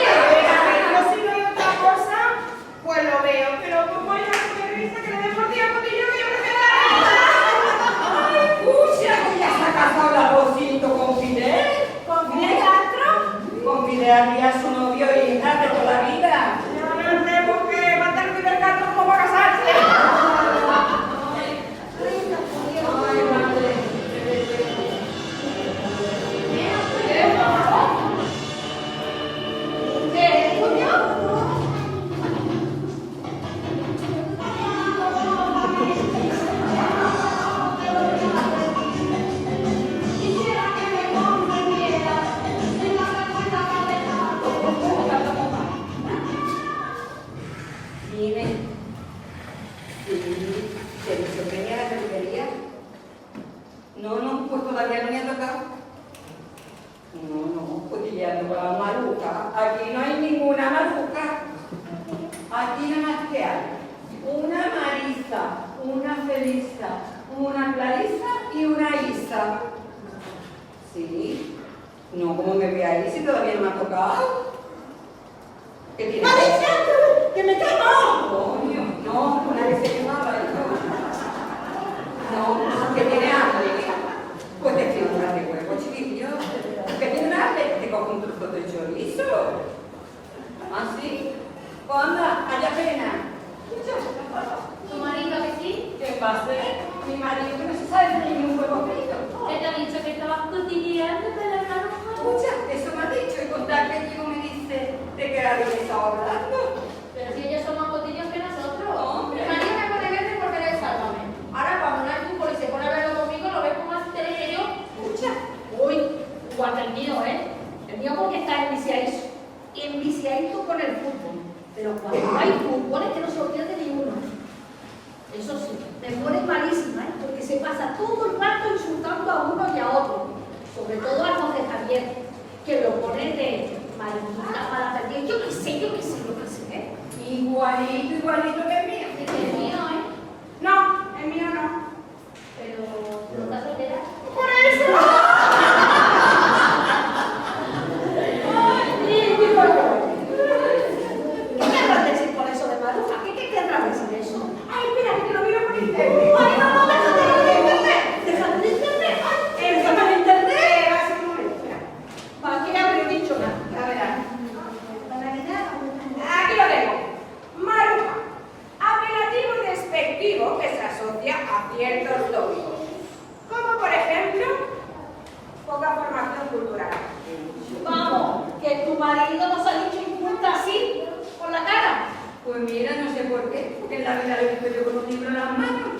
si no hay otra cosa, pues lo veo, pero como ella no me revisa que le dé por día cotillo, que yo prefiero la Ay, escucha, que ya se ha casado el arrocito con Fidel. ¿Con Fidel Castro? Con Fidel había su novio y hija de toda la vida. Yo no sé por qué va a estar Fidel Castro como para casarse. Ay, madre. ¿Qué, Julio? Quisiera que me comprendieras, en la vergüenza Dime, ¿te sorprendía la peluquería? No, Pues todavía no me ha tocado. No, cotilleando con la maruja. Aquí no hay ninguna maruja. Aquí nada más que hay una Marisa, una Felisa, una Clarisa y una Isa. Sí. No, como me ve ahí si todavía no me ha tocado. ¿Qué tiene? ¡Marisa! ¡Que me quemo! Coño, no, una que se llamaba no, que tiene hambre. Pues te escribo una de huevo, chiquillo. Que tiene hambre, te cojo un trozo de chorizo. ¿Ah, sí? Pues anda, haya pena. ¿Tu marido que sí? ¿Qué pasa? Mi marido que no se sabe hacer ni un huevo frito. ¿Qué te ha dicho que estabas cotilleando de la mano? Escucha, eso me ha dicho y contar que Diego me dice de que la vida estaba hablando. Pero si ellos son más cotillos que nosotros. Hombre. Mi marido me pone verde porque eres Sálvame. Ahora cuando no hay fútbol y se pone a verlo conmigo, lo ves con más interés que yo. Escucha. Uy, igual que el mío, ¿eh? El mío porque está enviciadito con el fútbol. Pero cuando hay fútbol es que no se lo pierde ni uno. Eso sí, me pone malísima, ¿eh? Porque se pasa todo el rato insultando a uno y a otro. Sobre todo a José Javier, que lo pone de mariquita para perder. Yo qué sé, ¿eh? Igualito que el mío. Sí, que es mío, ¿eh? No, el mío no. Pero no estás soltera. ¡Por eso! Ay, digo yo. ¿Qué querrás decir con eso de maruja? ¿Qué querrás decir eso? Ay, espera, que te lo miro por internet. Ay, no, déjate de internet. Déjate de internet. Ay, déjate de internet. Va a ser un momento, espera. Va, aquí no habré dicho nada. A ver, aquí lo tengo. Maruja. Apelativo despectivo que se asocia a ciertos tópicos. Como por ejemplo, poca formación cultural. Vamos, que tu marido nos ha dicho inculta así, con la cara. Pues mira, no sé por qué, porque en la vida lo he visto yo con un libro en las manos.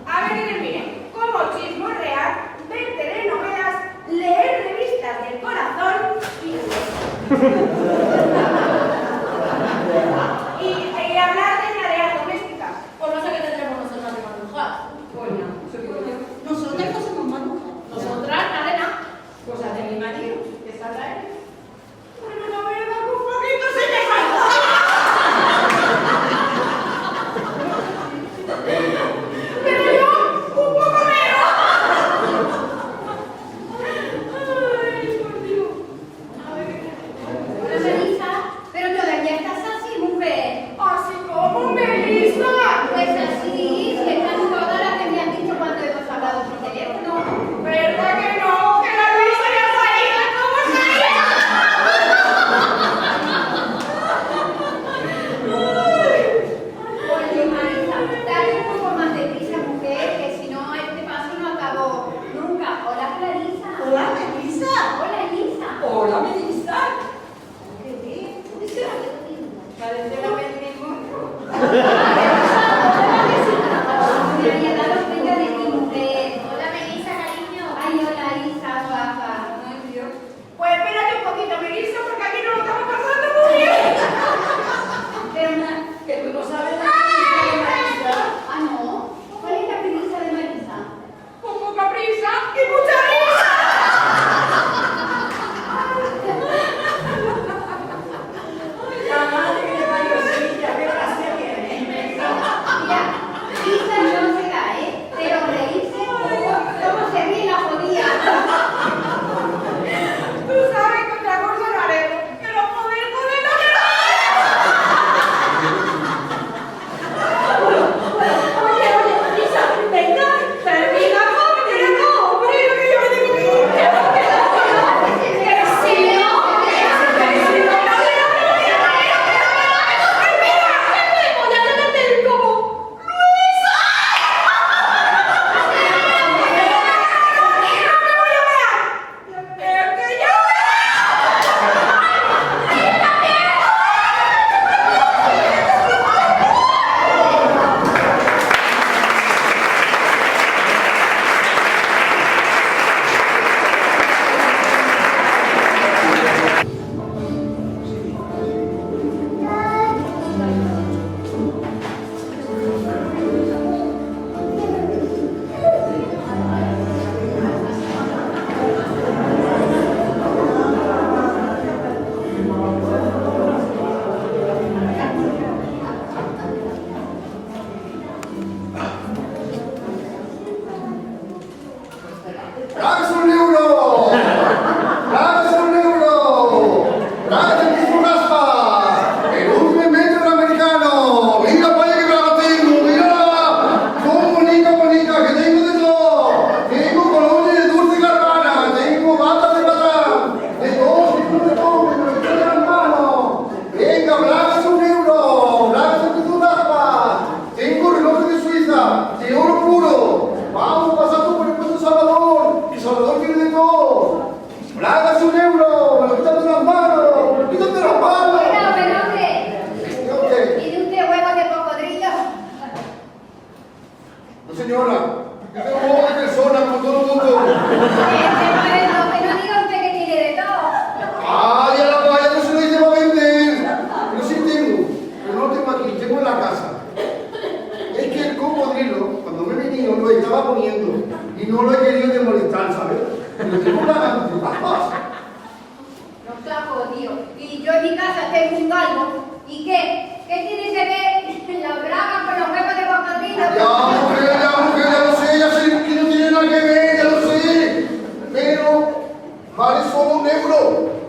A ver, miren, como chismorrear, ver telenovelas, leer revistas del corazón y hablar de tareas domésticas. Pues no sé qué tendremos nosotras de maruja. Pues no, eso digo yo. Nosotros no somos marujas. Nosotras, nada de nada. Cosas de mi marido, que sabrá él. Bueno, la verdad, un poquito se me falta. Pero yo, un poco menos. Ay, por Dios. A ver. Salvador quiere de todo. Plagas un euro, me lo quitan de las manos, me lo quitan de las manos. Pero, hombre, ¿Qué? ¿tiene usted huevos de cocodrilo? No, señora, yo tengo huevos de persona como todo el mundo. Que no diga usted que tiene de todo. ¡Ay, a la valla no se lo dice para vender! Pero sí tengo, pero no lo tengo aquí, tengo en la casa. Es que el cocodrilo, cuando me he venido, lo estaba poniendo y no lo he querido de molestar, ¿sabes? Pero tengo una papas. No está jodido. Y yo en mi casa tengo un galgo. ¿Y qué? ¿Qué tiene que ver la braga con los huevos de cocodrilo? Ya lo sé, ya sé que no tiene nada que ver, ya lo sé. Pero vale solo un euro,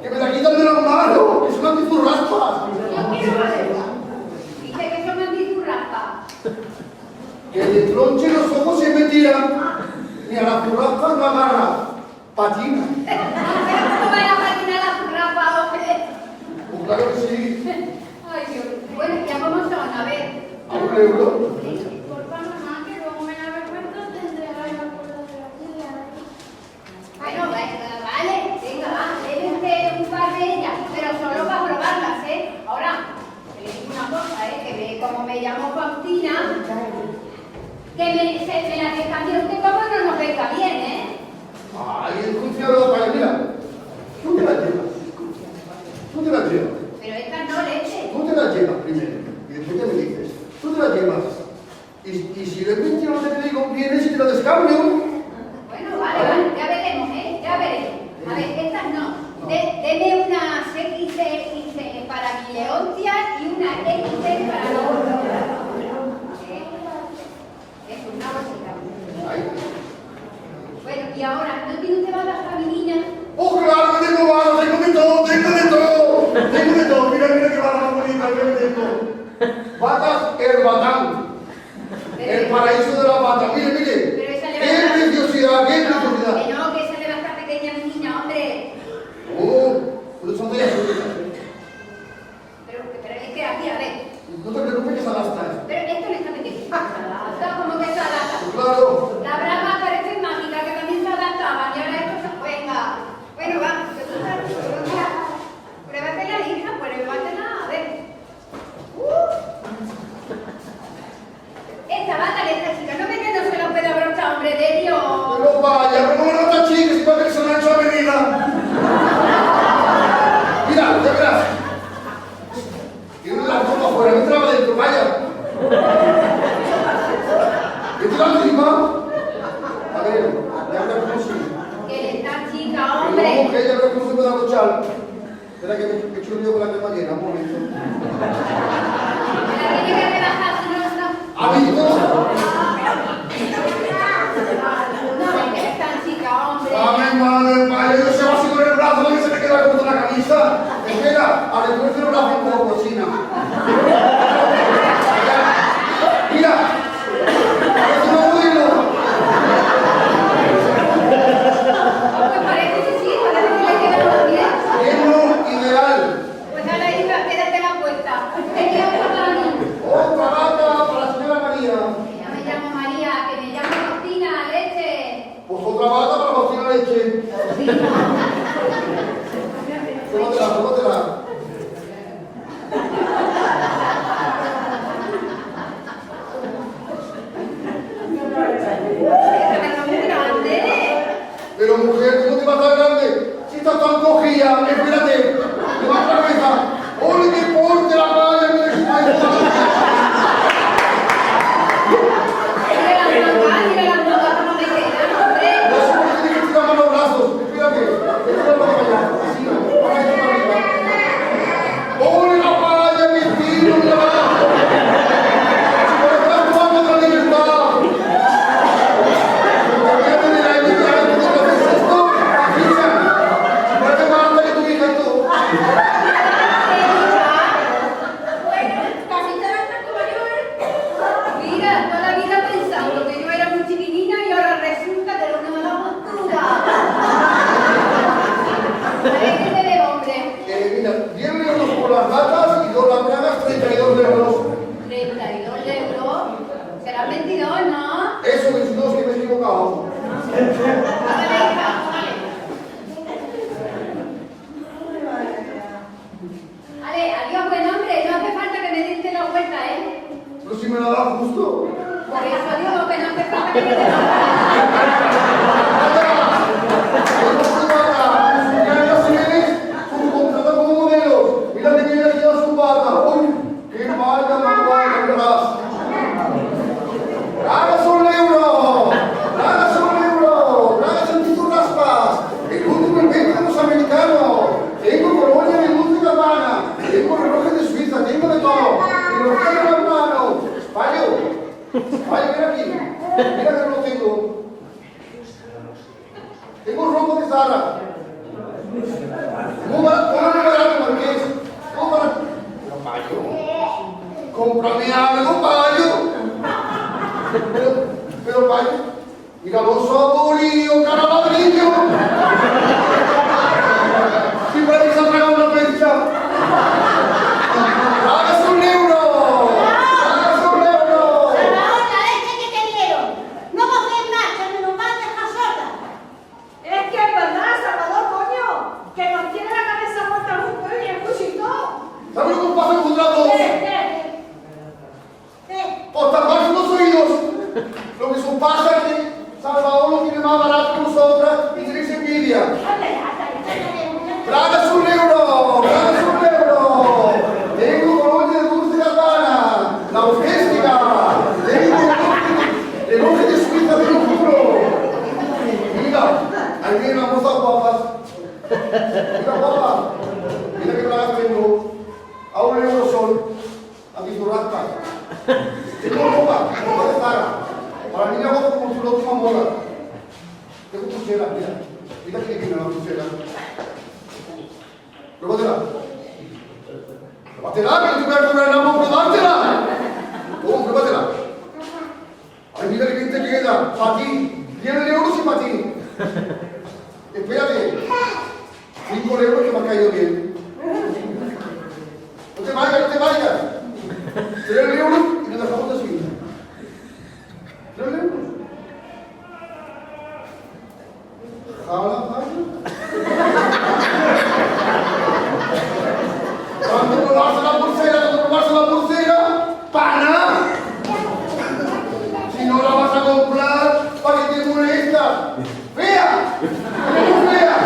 que me la quitan de las manos, que son antizurraspas. Yo quiero valer. Dice que son antiturraspas. Que le tronche los ojos y me tiran, ni a la zurraspa no agarra, patina. ¿Pero cómo van a patinar las turraspas, hombre? Pues claro que sí, Ay, Dios. Bueno, ya cómo son, a ver. a un euro. Porfa, mamá, que luego me da vergüenza de entregar la cola de la tía. Bueno, vale, venga, va, debe usted un par de ellas, pero solo para probarlas, ¿eh? Ahora, le digo una cosa, que como me llamo Faustina, que me la que cambie usted como no nos venga bien, ¿eh? Ay, el confiado de la mira, tú te la llevas. Tú te la llevas. Pero esta no, leche. Tú te la llevas primero y después ya me dices, tú te la llevas. Y si de repente no te digo, vienes y te la descambio. Bueno, vale, ya veremos, ¿eh? Ya veremos. A ver, estas no. Deme unas XL para mi Leoncia y una XL para los es una bolsita. Ay. Bueno, y ahora, ¿no tiene usted balas para mi niña? ¡Oh, claro que tengo balas! ¡Tengo de todo! ¡Tengo de todo! ¡Tengo de todo! Mira, mira qué balas más bonitas que tengo. Batas Herbatán. El paraíso de la bata. Mire, mire. Pero esa le va ¡Qué a estar... preciosidad! ¡Qué Que preciosidad! no, que esa le va a estar pequeña a mi niña, hombre. Pero son de ellas. Pero es que aquí, a ver. No te preocupes que se adapta. Pero esto le está pequeño. Está como que se adapta. Claro. La brava parece mágica, que también se adaptaba. Y ahora esto se... Venga. Bueno, va. Pruébatela, hija. Pruébatela. A ver. Esta bata de esta chica. No ve que no se lo puede abrochar, hombre de Dios. Pero vaya, pero no está chica, si para que se me ha hecho avenida. Mira, ya verás. Tiene la ropa afuera, no entraba dentro, vaya. ¿Vete la encima? A ver, ya verás cómo sigue. Que esta chica, No, hombre. que ya verás cómo se puede abrochar. Espera que me echo un lío con la cremallera, un momento. Me la tiene que rebajar, si no, no. ¿Ha visto? No, es que esta chica, hombre. Madre, yo se va así con el brazo y se me queda como la camisa. Espera, a refuerzo el brazo como cocina. Mira, es un modelo. Pues parece que sí, parece que le queda muy bien. Es lo ideal. Pues ahora hija, quédate la puesta. Venía para mí. Otra bata para la señora María. Ya me llamo María, que me llamo Faustina, leche. Pues otra bata para la cocina leche. Tómatela. Esta muy grande. Pero mujer, ¿cómo te va a estar grande? Si estás tan cogida, espérate. Levanta la cabeza. ¡Ole, que porte la calle! ¡Me Mira la manga, como me quedan, hombre. no sé por qué tienes que estirar más los brazos. Espérate. Espérate para allá. Así, para allá, para arriba. ¡Ole, la calle, mi tío! ¡Mira! ¡Si por estar jugando otra libertad! Pero Tengo ropa de Zara. Muy barato, Marqués. Muy barato. Pero Payo, cómprame algo, Payo. Pero Payo, mira los saboríos, caramadrillo. Si parece que se ha tragado una pizza. ¡Hágase un euro! ¡Hágase un euro! Salvador, la leche que te dieron. No coges más, que me lo van a dejar sorda. Es que es verdad, Salvador, coño, que nos tiene la cabeza muerta al mundo y el cuchito. ¿Sabes lo que pasa con las dos? Por taparse los oídos. Lo que eso pasa es que Salvador lo tiene más barato que nosotras y tenéis envidia. ¡Trágase un euro! ¡Trágase un euro! Tengo colonia de dulce Gabbana, la auténtica. Tengo el oje de Suiza, te lo juro. Mira, ahí vienen las mozas guapas. Mira, guapa. Mira qué bragas tengo. A un euro son. A mis borrascas. Tengo ropa de Zara. Para niña gozo como su última moda. Tengo pulseras, mira. Mira que viene la pulsera. Pruébatela. Pruébatela, que no te voy a cobrar nada por probártela. ¿Cómo? Pruébatela. Ay, mira que bien te queda. Para ti. 10 euros y para ti. Espérate. 5 euros que me ha caído bien. No te vayas, no te vayas. 3 euros y nos dejamos de subir. 3 euros. Jala, cuando probarse la pulsera, pana. Si no la vas a comprar, ¿para qué te molesta? ¡Fea! ¡Fea!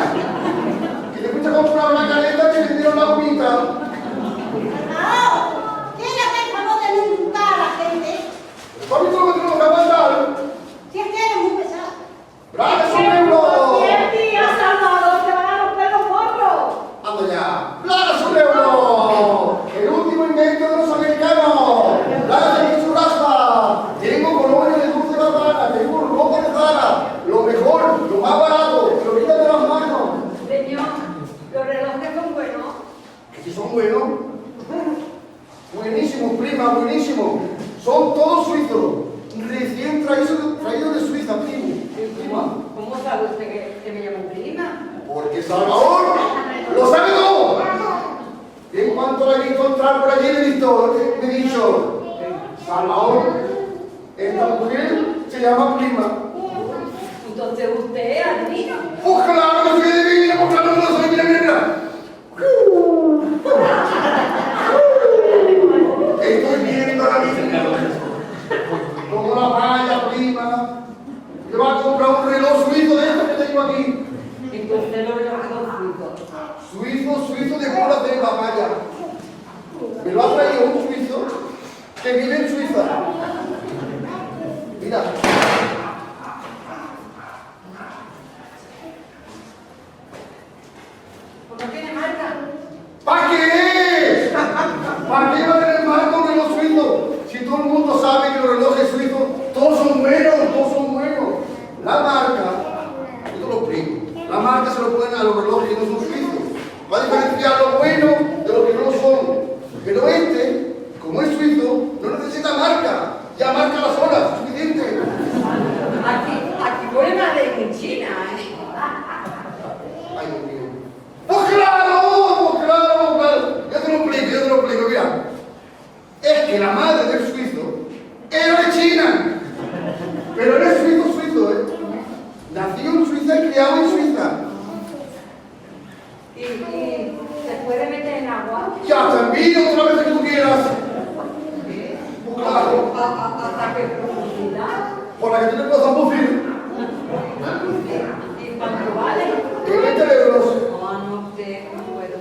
Que te fuiste a comprar una careta que vendieron la bonita. ¡No! Tienes el favor de no insultar a la gente. ¿Para mí tú lo que tenemos que aguantar? Si es que eres muy pesado. ¡Gracias, un euro! 10 días, Salvador, te van a romper los morros. ¡Anda ya! ¡Plagas un euro! ¡El último invento de los americanos! ¡Plagas de su raspa! Tengo colores de dulce Gabbana, tengo ropa de Zara, lo mejor, lo más barato, lo quita de las manos. Señor, los relojes son buenos. ¿Que si son buenos? Buenísimos, prima, buenísimos. Son todos suizos, recién traídos de Suiza, prima. ¿Cómo sabe usted que me llamo prima? Porque Salvador lo sabe todo. Y en cuanto la he visto entrar por allí, le he dicho, Salvador, esta mujer se llama prima. Entonces usted es adivino. ¡Pues claro que soy divina! ¡Pues claro que no soy! ¡Mira, mira, mira! Estoy viendo a la vida. Como la valla, prima. Le va a comprar un reloj suizo de estos que tengo aquí. Entonces lo relojes suizos. Suizo de bolas de la valla. Me lo ha traído un suizo que vive en Suiza. Mira. ¿Por no tiene marca? ¿Para qué? ¿Para qué va a tener marca un reloj suizo? Si todo el mundo sabe que los relojes suizos todos son buenos, todos son buenos. La marca, yo te lo explico, la marca se lo ponen a los relojes que no son suizos. Va a diferenciar lo bueno de lo que no son. Pero este, como es suizo, no necesita marca. Ya marca las horas, suficiente. Aquí pone más de China, ¿eh? Ay, Dios mío. ¡Pues claro! ¡Pues claro! ¡Claro! Yo te lo explico, mira. Es que la madre del suizo era de China. Pero no es suizo, ¿eh? Nació en Suiza y criado en Suiza. Y se puede meter en agua. Ya, te envío otra vez que tú quieras. Pues claro. ¿Hasta qué profundidad? Por la que tú te puedas aburrir. ¿Y cuánto vale? 20 euros. No sé, no puedo.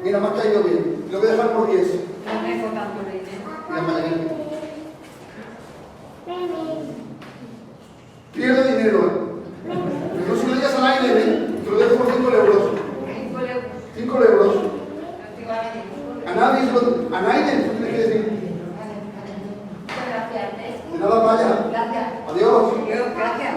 Mira, me ha caído bien. Lo voy a dejar por 10. No tengo tanto dinero. Mira, mañana. Pierde dinero, ¿eh? Pero si lo digas al aire, ¿eh? Te lo dejo por 5 euros. 5 euros. 5 euros. Efectivamente. A nadie, ¿tú tienes que decir? Muchas gracias, ¿eh? De nada, vaya. Gracias. Adiós. Gracias.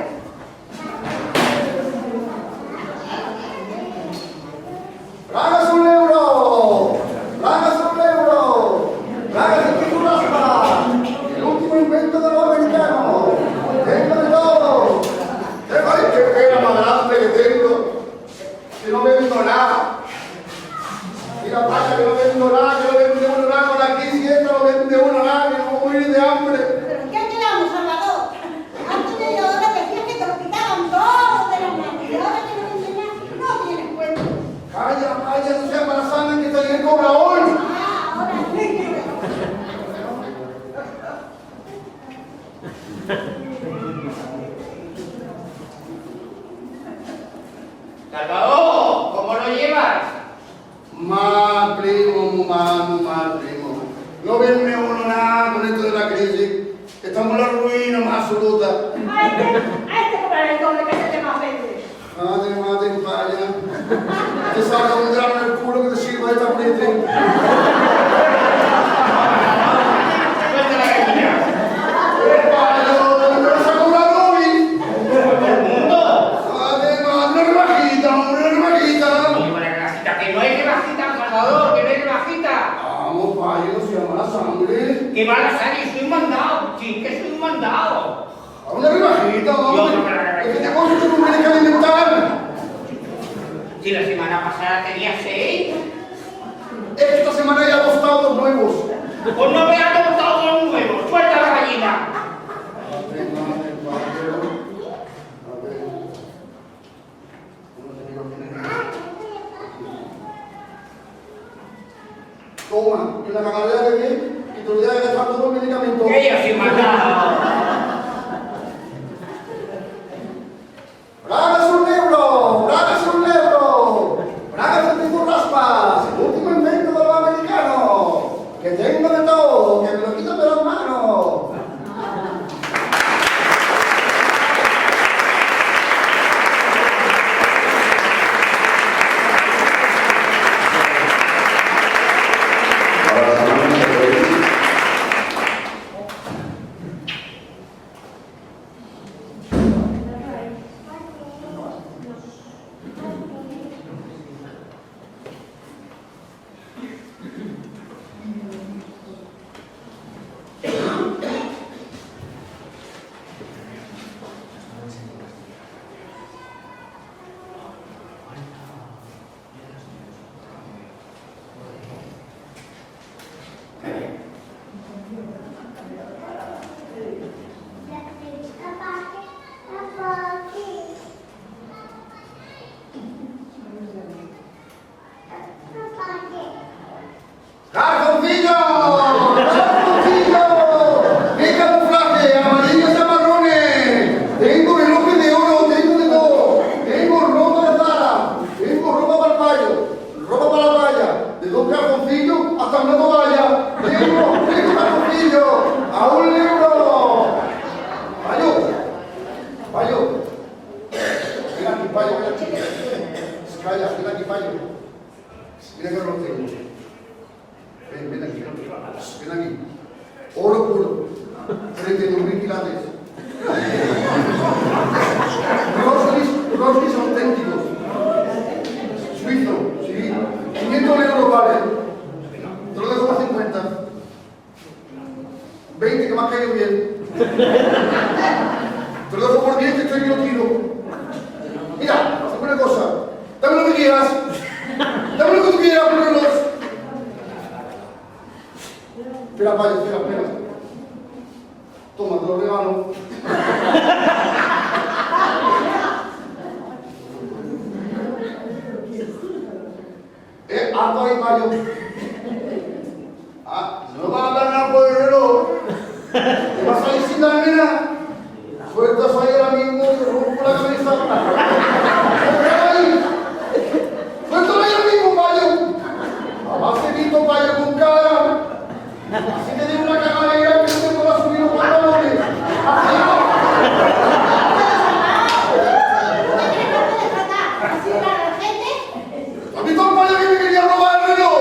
Salvador, ¿cómo lo llevas? Mal, primo, muy mal, primo. No verme uno nada con esto de la crisis. Estamos en la ruina más absoluta. A este compraré el doble que se te más vende. Mate, vaya. Te saca un grano en el culo que te sirva esta frente. Suelta la gallina. ¿Me vas a cobrar hoy? ¿Todo el mundo? Mate, una rebajita, una rebajita. Oye, una rebajita, que no hay rebajita, Salvador, que no hay rebajita. Vamos, vaya, no sea mala sangre. ¡Qué mala sangre! ¡Soy un mandado! ¡Sí, que soy un mandado! Una rebajita, vamos. Yo no me la rebajita. Es que te coges un tienes que alimentar. Si la semana pasada tenía 6, Esta semana ya he apostado dos nuevos. pues no me han adoptado los nuevos. ¡Suelta la gallina! A ver. Toma, en la cagadera que viene y te olvidas de gastar todos los medicamentos. ¡Que yo soy mandado! ¡Bragas un libro! ¡Bragas un libro! ¡Bragas el tipo raspas! ¡El último invento de los americanos! ¡Que tengo de todo! ¡Que me lo quito de las manos! ¡Cartoncillo! ¡Cartoncillo! ¡Qué camuflaje! ¡Amarillos y marrones! Tengo relojes de oro, tengo de todo. Tengo ropa de Zara, tengo ropa para el payo, ropa para la playa, de dos calzoncillos hasta una toalla. Tengo calzoncillos a un libro. Payo. Ven aquí, payo, ven aquí. Calla, ven aquí, payo. Mira que no lo tengo. Ven aquí. Ven aquí. Oro puro. 32.000 quilates. Roslis auténticos. Suizo, sí. 500 euros vale. Te lo dejo para 50. 20 que me ha caído bien. Te lo dejo por 10 que estoy que lo tiro. Mira, haz una cosa. Dame lo que quieras. Dame lo que tú quieras, por reloj. Espera, vaya, espera. Toma, te lo regalo. Alto ahí, payo. No me vas a dar nada por el reloj. Te vas a ir sin la nena. Sueltas ahí ahora mismo y te rompo la cabeza. Suéltalo ahí ahora mismo, payo. Además he visto payo con cara. Así te digo una cagadera que no te puedo subir los pantalones. Así no. ¿Has visto al payo que me quería robar el reloj?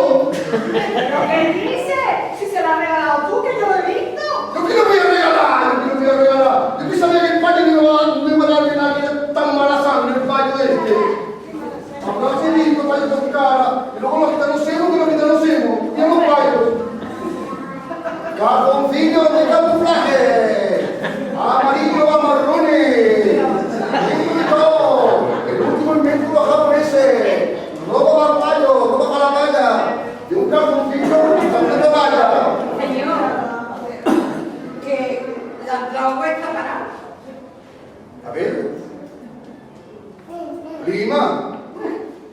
¿Pero qué dices? Si se lo has regalado tú, que yo lo he visto. ¿Yo qué le voy a regalar? Yo que sabía que el payo no iba a darle nada tan mala sangre, el payo este. Habrás visto payo con cara. Y luego los quitanocemos, y los payos. Calzoncillos de camuflaje, amarillo a marrones, tengo de todo, el último invento de los japoneses, ropa para el payo, ropa para la playa, y un calzoncillo también de valla. Señor, que la agua está parada. A ver, prima,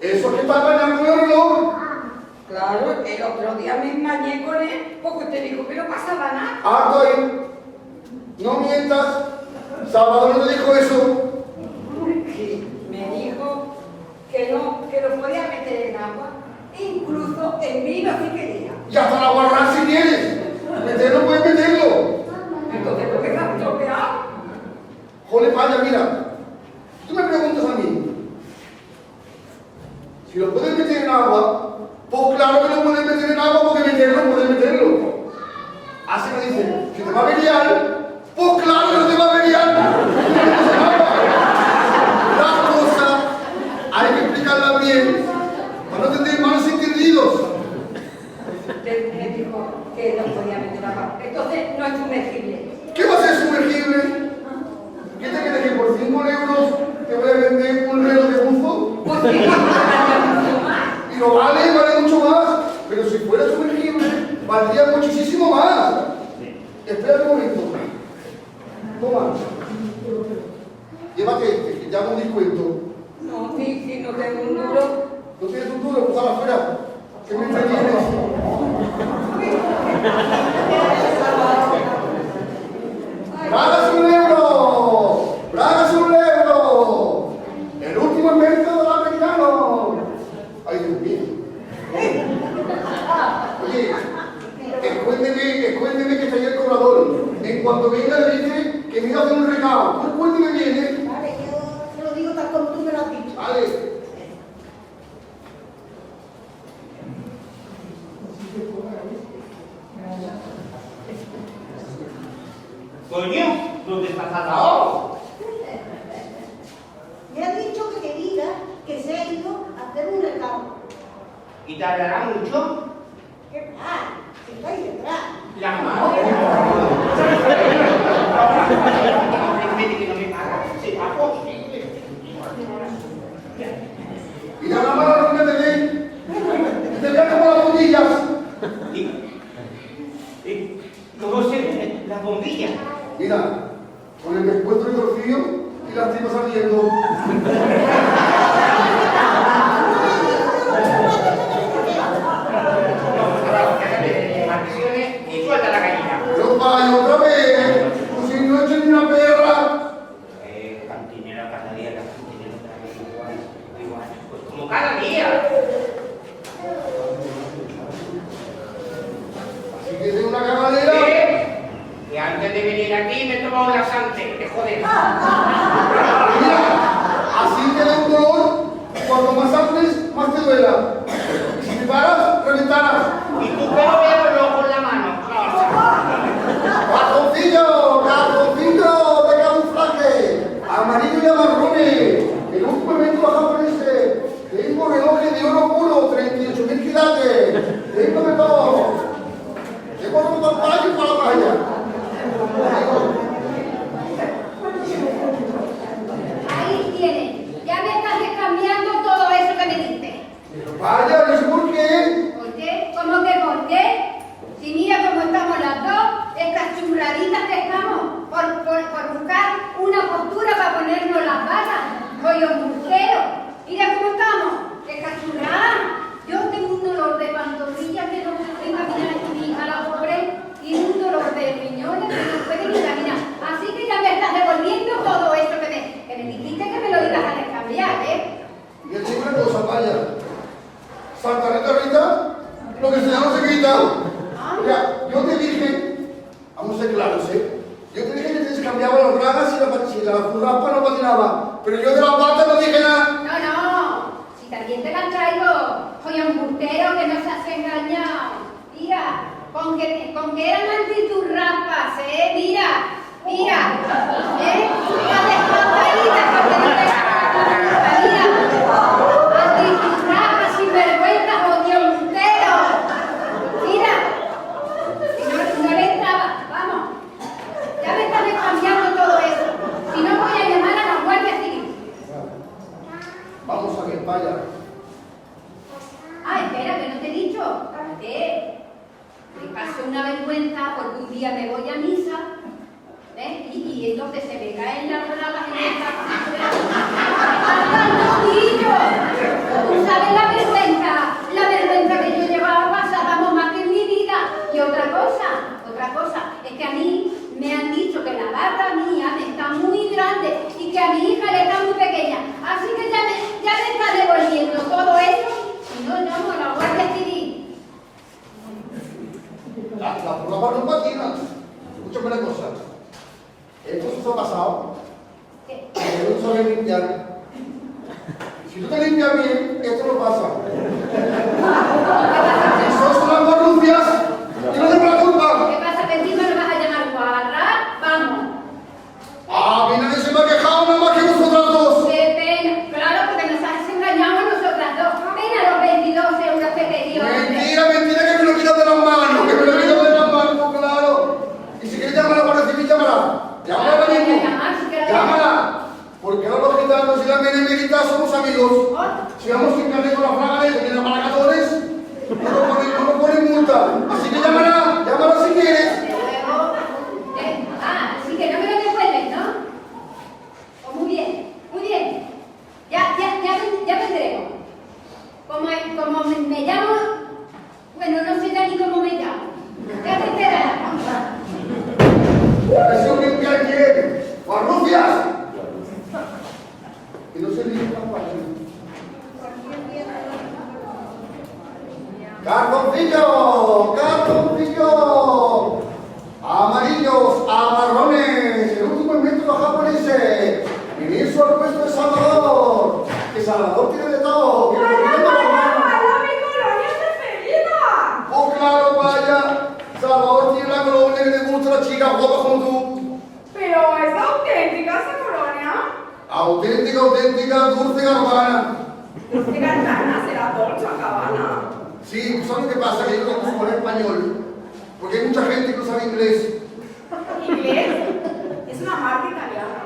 eso es que está bañando con el reloj. Claro, el otro día me engañé con él porque usted dijo que no pasaba nada. Harto ahí, no mientas, Salvador no te dijo eso. Sí, me dijo agua, incluso en vino si quería. Y hasta la guarrar si quieres. Meterlo, puedes meterlo. Entonces, ¿por qué se ha estropeado? Jole, vaya, mira. Tú me preguntas a mí. Si lo puedes meter en agua, pues claro que lo puedes meter en agua porque meterlo, puedes meterlo. Así me dicen, que te va a averiar, pues claro que no te va a averiar. Las cosas hay que explicarlas bien para no tener malos entendidos. Usted me dijo que no podía meter agua. Entonces, no es sumergible. ¿Qué va a ser sumergible? ¿Qué te crees que por 5 euros te voy a vender un reloj de buzo? Pues sí, no mucho más. Y lo vale mucho más. Pero si fuera sumergible, valdría muchísimo más. Espera un momento. Toma. Llévate este, que ya hago un descuento. No, sí, no tengo un duro. ¿No tienes un duro? Pues a la afuera. ¿Qué me entretienes? ¡Bragas un euro! ¡Bragas un euro! ¡El último invento del americano! ¡Ay, Dios mío! Oye, escuéndeme que está ahí el cobrador. En cuanto venga le dice que me iba a hacer un recado. Tú escuéndeme bien, ¿eh? Vale, yo te lo digo tal como tú me lo has dicho. Vale. Coño, ¿dónde está Salvador? Me ha dicho que te diga que se ha ido a hacer un recado. ¿Y tardará mucho? ¿Qué tal? Si está ahí detrás. La madre. Que no me paga. ¿Será posible? Y nada más la rubia te ve. Te ve como las bombillas. ¿Y cómo se ven las bombillas? Mira, con el pescuezo y torcido y las tripas saliendo. Maldiciones y suelta la gallina. Pero vaya otra vez. Pues si no eches ni una perra. Cantinera cada día, la cantinera otra vez igual. Pues como cada día. Así que de una cagadera. Que antes de venir aquí me he tomado un laxante, te jodes. Mira, así te da un dolor. Cuanto más haces, más te duela. Y si te paras, reventarás. Y tú que no veas el ojo en la mano. Calzoncillo de camuflaje, amarillo y amarrones. El último evento japonés. Tengo relojes de oro puro, 38.000 quilates. Tengo de todo. Tengo ropa para playa y para la playa. Ahí tiene. Ya me estás cambiando todo eso que me diste. Vaya, no sé por qué. ¿Por qué? ¿Cómo que por qué? Si mira cómo estamos las dos, estas churraditas que estamos, por buscar una postura para ponernos las batas, rollo murcero. Mira cómo estamos, estas churradas. Yo tengo un dolor de pantorrilla que no puedo caminar, mi hija la pobre tiene un dolor de riñones que no puede ni caminar. Así que ya me estás devolviendo todo esto que me dijiste que me lo ibas a descambiar, ¿eh? Y el chico una cosa, vaya. Santa Rita, lo que se llama no se quita. Mira, yo te dije, vamos a ser claros, ¿eh? Yo te dije que te descambiaba las bragas y la zurraspa no patinaba. Pero yo de la pata no dije nada. No, si también te la traigo, soy un embustero que no se hace engañar. Mira, con que eran antiturraspas, mira, las descantaditas porque no te antiturraspas, sinvergüenza, jodido embustero. Mira, no le entraba, vamos, ya me estás cambiando todo eso. Si no voy a llamar a la Guardia Civil. Vamos a ver, vaya. Ah, espera, que no te he dicho. Espérate. Me paso una vergüenza porque un día me voy a misa, ¿ves? Y entonces se me caen las bragas en esta Tú sabes la vergüenza que yo llevaba pasábamos más que en mi vida. Y otra cosa, es que a mí me han dicho que la barra mía está muy grande y que a mi hija le está muy pequeña. Así que ya me está devolviendo todo eso. Si no tú te limpias bien, esto no pasa. Si sos unas barrucias, yo no tengo la culpa. ¿Qué pasa? ¿Que encima me vas a llamar guarra? Vamos. A mí nadie se me ha quejado nada más que vosotras dos. ¡Qué pena! Claro, porque nos has engañado a nosotras dos. Pena los 22 euros que te dio. Mentira, mentira, que me lo quitas de las manos, que me lo quitas de las manos, claro. Y si quieres llamarla para recibir, llámala. Llámala ahora mismo. Llámala. Porque ahora los gitanos y las menemeritas somos amigos. Si vamos sin carne con las fragas, que vienen marcadores, no nos ponen multa. Así que llámala si quieres. Luego, así que no me lo devuelves, ¿no? Pues muy bien, muy bien. Ya vendremos. Como me llamo, bueno, no sé ya ni cómo me llamo. Ya te enterarás. Eso que ayer, ¡barrufias! Y no se dice tan fácil. ¡Cartoncillo! ¡Cartoncillo! Amarillos, a marrones, el último invento de los japoneses. Ministro al puesto de Salvador. Que Salvador tiene de todo. Que ¡Hola, mi colonia preferida! Oh, claro, vaya. Salvador tiene la colonia que le gusta a la chica guapa como tú. Pero es auténtica esa colonia. Auténtica, auténtica, Dulce Gabbana. Dulce Gabbana será Dolce Gabbana. Sí, ¿sabes lo que pasa? Que yo tengo que hablar español. Porque hay mucha gente que no sabe inglés. ¿Inglés? Es una marca italiana.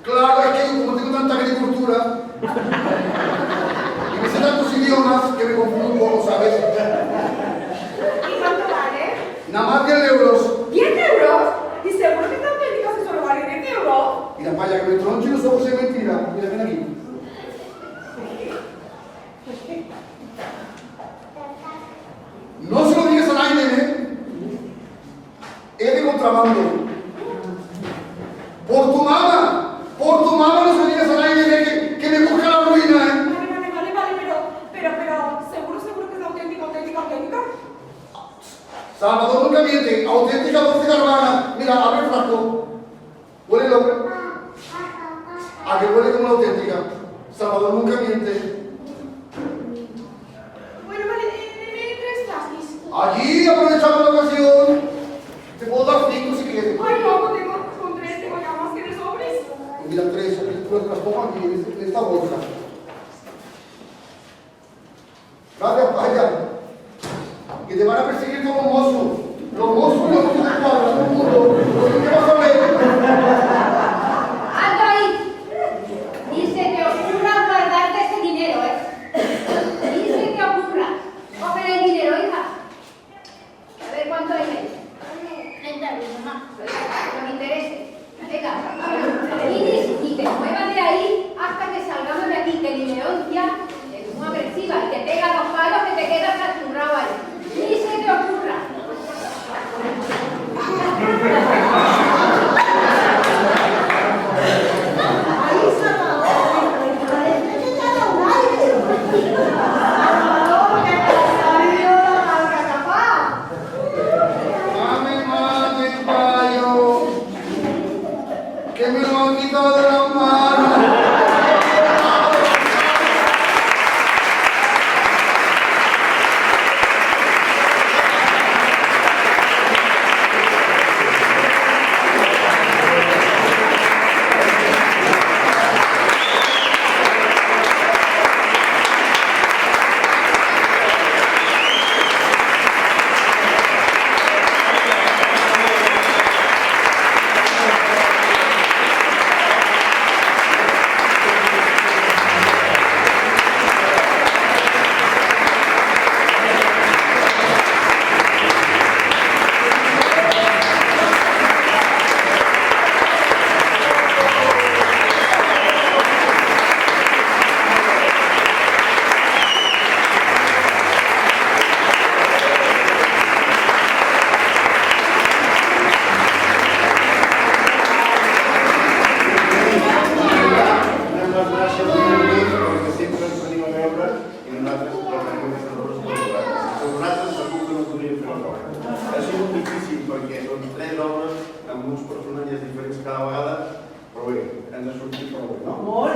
Claro, es que yo como tengo tanta agricultura y me sé tantos idiomas que me confundo un poco, ¿sabes? ¿Y cuánto vale? Nada más 10 euros. ¿10 euros? ¿Y seguro que es auténtica si solo vale 10 euros? Mira, vaya, que me tronche los ojos es mentira. Mira, ven aquí. No se lo digas al aire, ¿eh? Es de contrabando. Por tu mamá no se lo digas al aire, que me busca la ruina, ¿eh? Pero, ¿seguro que es auténtica? Salvador nunca miente, auténtica Dulce Gabbana. Mira, abre el frasco. Huele el hombre. A que huele como la auténtica. Salvador nunca miente. Bueno, vale, deme 3 flasques. Allí aprovechamos la ocasión. Te puedo dar 5 si quieres. Ay, no, con 3 tengo ya más que de sobres. Mira, 3, aquí las pongo aquí en esta bolsa. Gracias, vaya. Que te van a perseguir todos los mozos. Los mozos de todo el mundo. ¿Qué vas a ver? ¡Alto ahí! Ni se te ocurra guardarte ese dinero, ¿eh? Ni se te ocurra. Coge el dinero, hija. A ver cuánto hay ahí. Está bien, mamá. Que me interese. Venga, ni te muevas de ahí hasta que salgamos de aquí, que ni Leoncia es muy agresiva y te pega los palos que te quedas aturrado ahí. Ni se te ocurra. Ahí, Salvador. Parece que te ha dado un aire. Salvador, que te ha salido la marca capaz. Mami, payo. Que me lo han quitado de las manos. amb uns personatges diferents cada vegada, però bé, hem de sortir prou bé, no? Molt